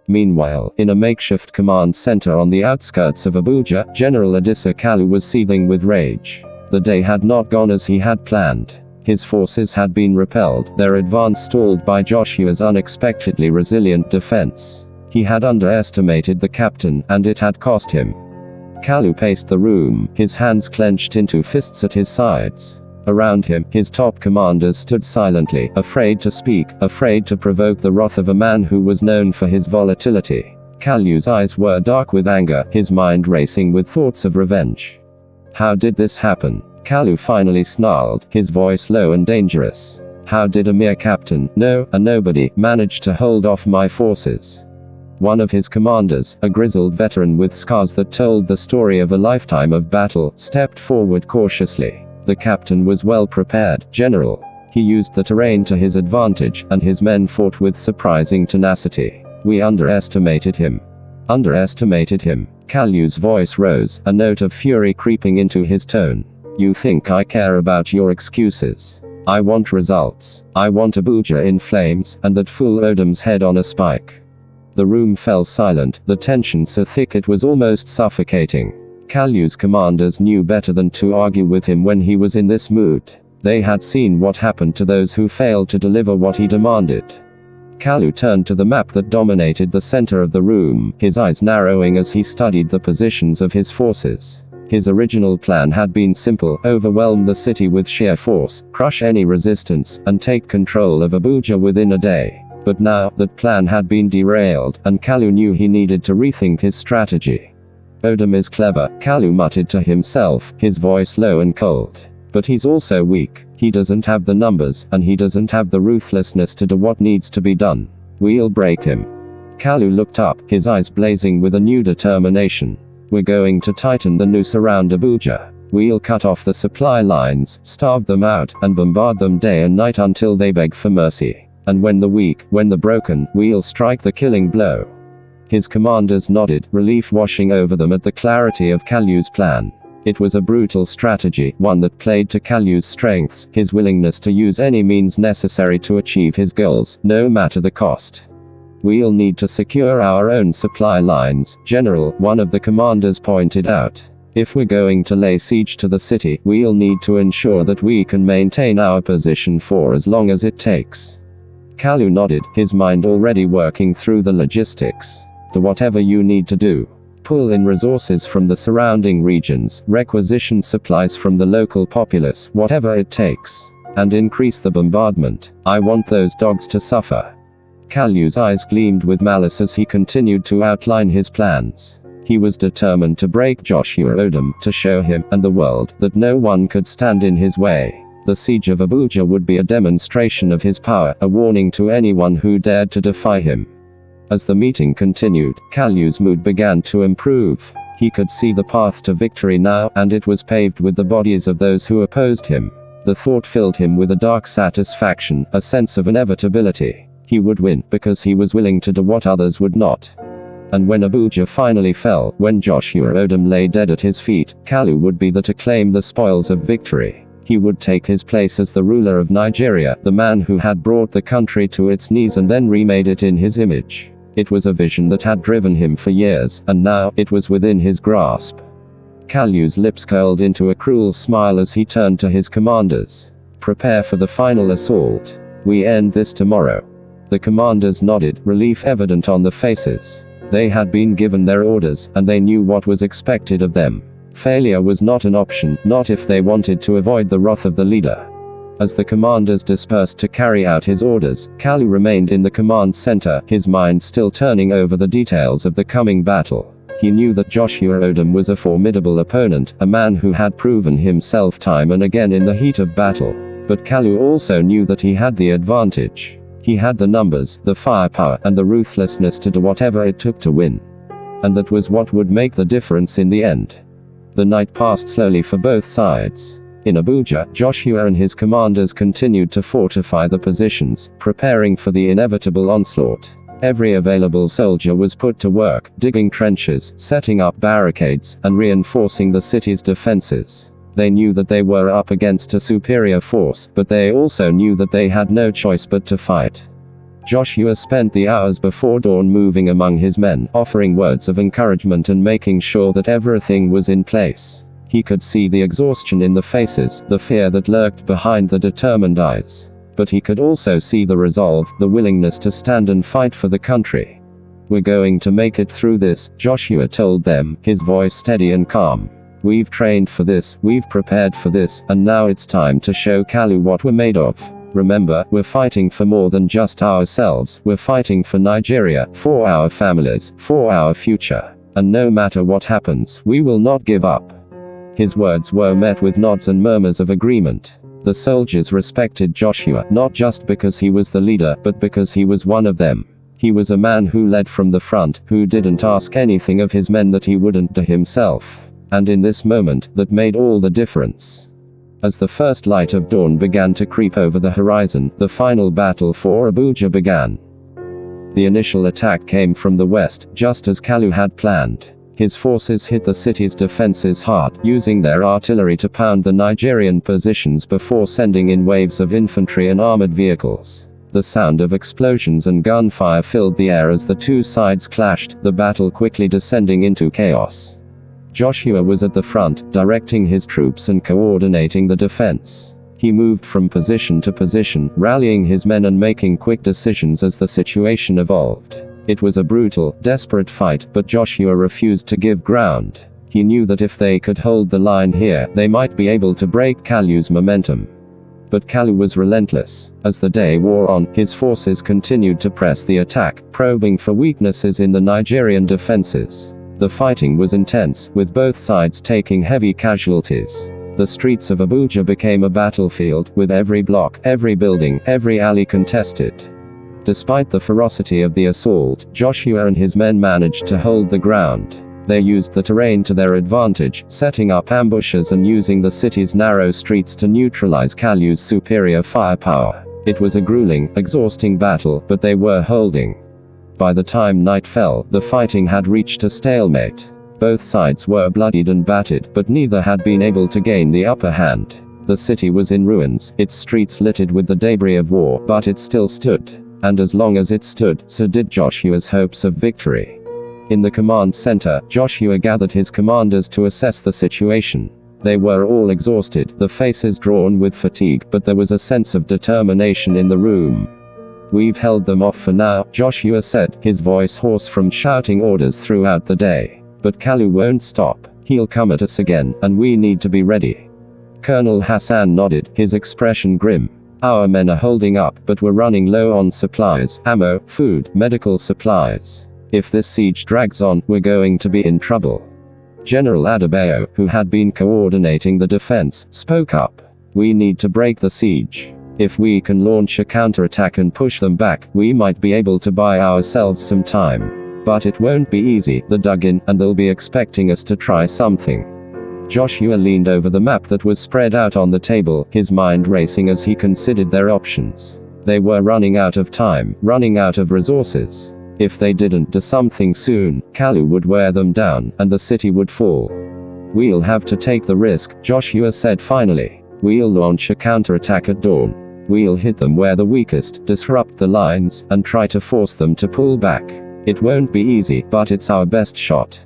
Meanwhile, in a makeshift command center on the outskirts of Abuja, General Kalu was seething with rage. The day had not gone as he had planned. His forces had been repelled, their advance stalled by Joshua's unexpectedly resilient defense. He had underestimated the captain, and it had cost him. Kalu paced the room, his hands clenched into fists at his sides. Around him, his top commanders stood silently, afraid to speak, afraid to provoke the wrath of a man who was known for his volatility. Kalu's eyes were dark with anger, his mind racing with thoughts of revenge. How did this happen? Kalu finally snarled, his voice low and dangerous. How did a mere captain, no, a nobody, manage to hold off my forces? One of his commanders, a grizzled veteran with scars that told the story of a lifetime of battle, stepped forward cautiously. The captain was well prepared, General. He used the terrain to his advantage, and his men fought with surprising tenacity. We underestimated him. Underestimated him. Kalu's voice rose, a note of fury creeping into his tone. You think I care about your excuses? I want results. I want Abuja in flames, and that fool Odum's head on a spike. The room fell silent, the tension so thick it was almost suffocating. Kalu's commanders knew better than to argue with him when he was in this mood. They had seen what happened to those who failed to deliver what he demanded. Kalu turned to the map that dominated the center of the room, his eyes narrowing as he studied the positions of his forces. His original plan had been simple: overwhelm the city with sheer force, crush any resistance, and take control of Abuja within a day. But now, that plan had been derailed, and Kalu knew he needed to rethink his strategy. Odum is clever, Kalu muttered to himself, his voice low and cold. But he's also weak. He doesn't have the numbers, and he doesn't have the ruthlessness to do what needs to be done. We'll break him. Kalu looked up, his eyes blazing with a new determination. We're going to tighten the noose around Abuja. We'll cut off the supply lines, starve them out, and bombard them day and night until they beg for mercy. And when the weak, when the broken, we'll strike the killing blow. His commanders nodded, relief washing over them at the clarity of Kalu's plan. It was a brutal strategy, one that played to Kalu's strengths, his willingness to use any means necessary to achieve his goals, no matter the cost. We'll need to secure our own supply lines, General, one of the commanders pointed out. If we're going to lay siege to the city, we'll need to ensure that we can maintain our position for as long as it takes. Kalu nodded, his mind already working through the logistics. Do whatever you need to do. Pull in resources from the surrounding regions, requisition supplies from the local populace, whatever it takes. And increase the bombardment. I want those dogs to suffer. Kalu's eyes gleamed with malice as he continued to outline his plans. He was determined to break Joshua Odum, to show him, and the world, that no one could stand in his way. The siege of Abuja would be a demonstration of his power, a warning to anyone who dared to defy him. As the meeting continued, Kalu's mood began to improve. He could see the path to victory now, and it was paved with the bodies of those who opposed him. The thought filled him with a dark satisfaction, a sense of inevitability. He would win, because he was willing to do what others would not. And when Abuja finally fell, when Joshua Odum lay dead at his feet, Kalu would be there to claim the spoils of victory. He would take his place as the ruler of Nigeria, the man who had brought the country to its knees and then remade it in his image. It was a vision that had driven him for years, and now, it was within his grasp. Kalu's lips curled into a cruel smile as he turned to his commanders. Prepare for the final assault. We end this tomorrow. The commanders nodded, relief evident on their faces. They had been given their orders, and they knew what was expected of them. Failure was not an option, not if they wanted to avoid the wrath of the leader. As the commanders dispersed to carry out his orders, Kalu remained in the command center, his mind still turning over the details of the coming battle. He knew that Joshua Odum was a formidable opponent, a man who had proven himself time and again in the heat of battle. But Kalu also knew that he had the advantage. He had the numbers, the firepower, and the ruthlessness to do whatever it took to win. And that was what would make the difference in the end. The night passed slowly for both sides. In Abuja, Joshua and his commanders continued to fortify the positions, preparing for the inevitable onslaught. Every available soldier was put to work, digging trenches, setting up barricades, and reinforcing the city's defenses. They knew that they were up against a superior force, but they also knew that they had no choice but to fight. Joshua spent the hours before dawn moving among his men, offering words of encouragement and making sure that everything was in place. He could see the exhaustion in the faces, the fear that lurked behind the determined eyes. But he could also see the resolve, the willingness to stand and fight for the country. We're going to make it through this, Joshua told them, his voice steady and calm. We've trained for this, we've prepared for this, and now it's time to show Kalu what we're made of. Remember, we're fighting for more than just ourselves, we're fighting for Nigeria, for our families, for our future. And no matter what happens, we will not give up. His words were met with nods and murmurs of agreement. The soldiers respected Joshua, not just because he was the leader, but because he was one of them. He was a man who led from the front, who didn't ask anything of his men that he wouldn't do himself. And in this moment, that made all the difference. As the first light of dawn began to creep over the horizon, the final battle for Abuja began. The initial attack came from the west, just as Kalu had planned. His forces hit the city's defenses hard, using their artillery to pound the Nigerian positions before sending in waves of infantry and armored vehicles. The sound of explosions and gunfire filled the air as the two sides clashed, the battle quickly descending into chaos. Joshua was at the front, directing his troops and coordinating the defense. He moved from position to position, rallying his men and making quick decisions as the situation evolved. It was a brutal, desperate fight, but Joshua refused to give ground. He knew that if they could hold the line here, they might be able to break Kalu's momentum. But Kalu was relentless. As the day wore on, his forces continued to press the attack, probing for weaknesses in the Nigerian defenses. The fighting was intense, with both sides taking heavy casualties. The streets of Abuja became a battlefield, with every block, every building, every alley contested. Despite the ferocity of the assault, Joshua and his men managed to hold the ground. They used the terrain to their advantage, setting up ambushes and using the city's narrow streets to neutralize Kalu's superior firepower. It was a grueling, exhausting battle, but they were holding. By the time night fell, the fighting had reached a stalemate. Both sides were bloodied and battered, but neither had been able to gain the upper hand. The city was in ruins, its streets littered with the debris of war, but it still stood. And as long as it stood, so did Joshua's hopes of victory. In the command center, Joshua gathered his commanders to assess the situation. They were all exhausted, the faces drawn with fatigue, but there was a sense of determination in the room. "We've held them off for now," Joshua said, his voice hoarse from shouting orders throughout the day. "But Kalu won't stop. He'll come at us again, and we need to be ready." Colonel Hassan nodded, his expression grim. "Our men are holding up, but we're running low on supplies, ammo, food, medical supplies. If this siege drags on, we're going to be in trouble." General Adebayo, who had been coordinating the defense, spoke up. "We need to break the siege. If we can launch a counterattack and push them back, we might be able to buy ourselves some time. But it won't be easy, they're dug in, and they'll be expecting us to try something." Joshua leaned over the map that was spread out on the table, his mind racing as he considered their options. They were running out of time, running out of resources. If they didn't do something soon, Kalu would wear them down, and the city would fall. "We'll have to take the risk," Joshua said finally. "We'll launch a counterattack at dawn. We'll hit them where the weakest, disrupt the lines, and try to force them to pull back. It won't be easy, but it's our best shot."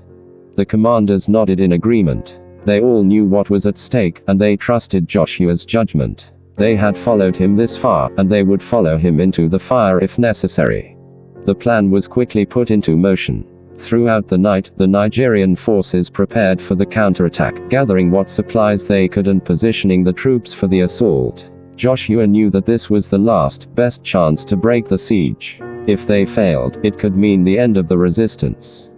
The commanders nodded in agreement. They all knew what was at stake, and they trusted Joshua's judgment. They had followed him this far, and they would follow him into the fire if necessary. The plan was quickly put into motion. Throughout the night, the Nigerian forces prepared for the counterattack, gathering what supplies they could and positioning the troops for the assault. Joshua knew that this was the last, best chance to break the siege. If they failed, it could mean the end of the resistance.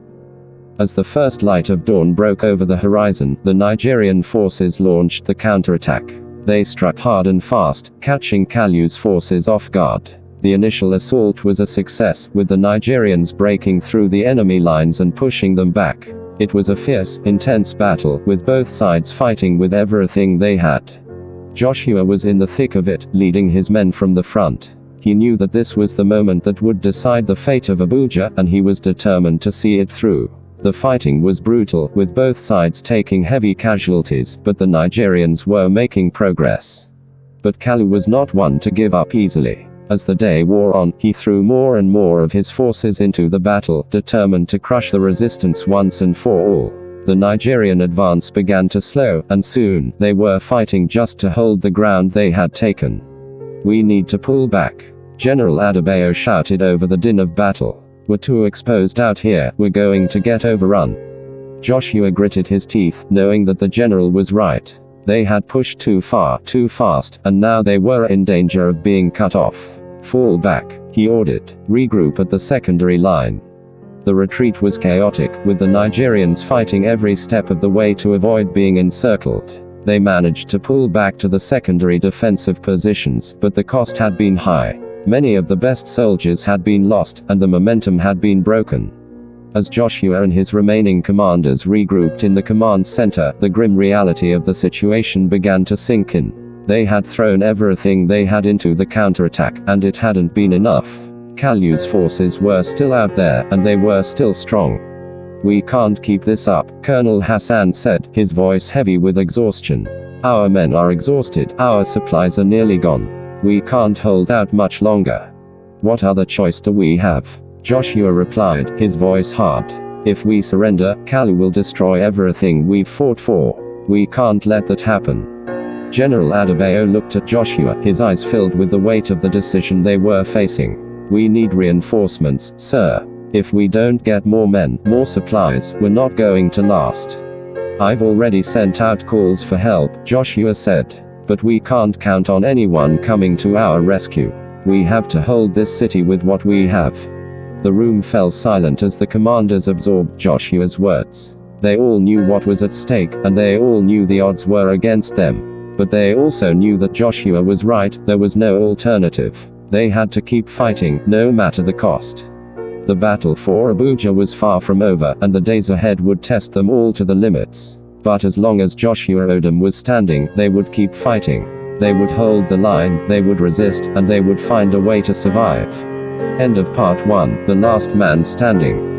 As the first light of dawn broke over the horizon, the Nigerian forces launched the counterattack. They struck hard and fast, catching Kalu's forces off guard. The initial assault was a success, with the Nigerians breaking through the enemy lines and pushing them back. It was a fierce, intense battle, with both sides fighting with everything they had. Joshua was in the thick of it, leading his men from the front. He knew that this was the moment that would decide the fate of Abuja, and he was determined to see it through. The fighting was brutal, with both sides taking heavy casualties, but the Nigerians were making progress. But Kalu was not one to give up easily. As the day wore on, he threw more and more of his forces into the battle, determined to crush the resistance once and for all. The Nigerian advance began to slow, and soon, they were fighting just to hold the ground they had taken. "We need to pull back," General Adebayo shouted over the din of battle. "We're too exposed out here, we're going to get overrun." Joshua gritted his teeth, knowing that the general was right. They had pushed too far, too fast, and now they were in danger of being cut off. "Fall back," he ordered. "Regroup at the secondary line." The retreat was chaotic, with the Nigerians fighting every step of the way to avoid being encircled. They managed to pull back to the secondary defensive positions, but the cost had been high. Many of the best soldiers had been lost, and the momentum had been broken. As Joshua and his remaining commanders regrouped in the command center, the grim reality of the situation began to sink in. They had thrown everything they had into the counterattack, and it hadn't been enough. Kalu's forces were still out there, and they were still strong. "We can't keep this up," Colonel Hassan said, his voice heavy with exhaustion. "Our men are exhausted, our supplies are nearly gone. We can't hold out much longer." "What other choice do we have?" Joshua replied, his voice hard. "If we surrender, Kalu will destroy everything we've fought for. We can't let that happen." General Adebayo looked at Joshua, his eyes filled with the weight of the decision they were facing. "We need reinforcements, sir. If we don't get more men, more supplies, we're not going to last." "I've already sent out calls for help," Joshua said. "But we can't count on anyone coming to our rescue. We have to hold this city with what we have." The room fell silent as the commanders absorbed Joshua's words. They all knew what was at stake, and they all knew the odds were against them. But they also knew that Joshua was right, there was no alternative. They had to keep fighting, no matter the cost. The battle for Abuja was far from over, and the days ahead would test them all to the limits. But as long as Joshua Odum was standing, they would keep fighting. They would hold the line, they would resist, and they would find a way to survive. End of Part 1, The Last Man Standing.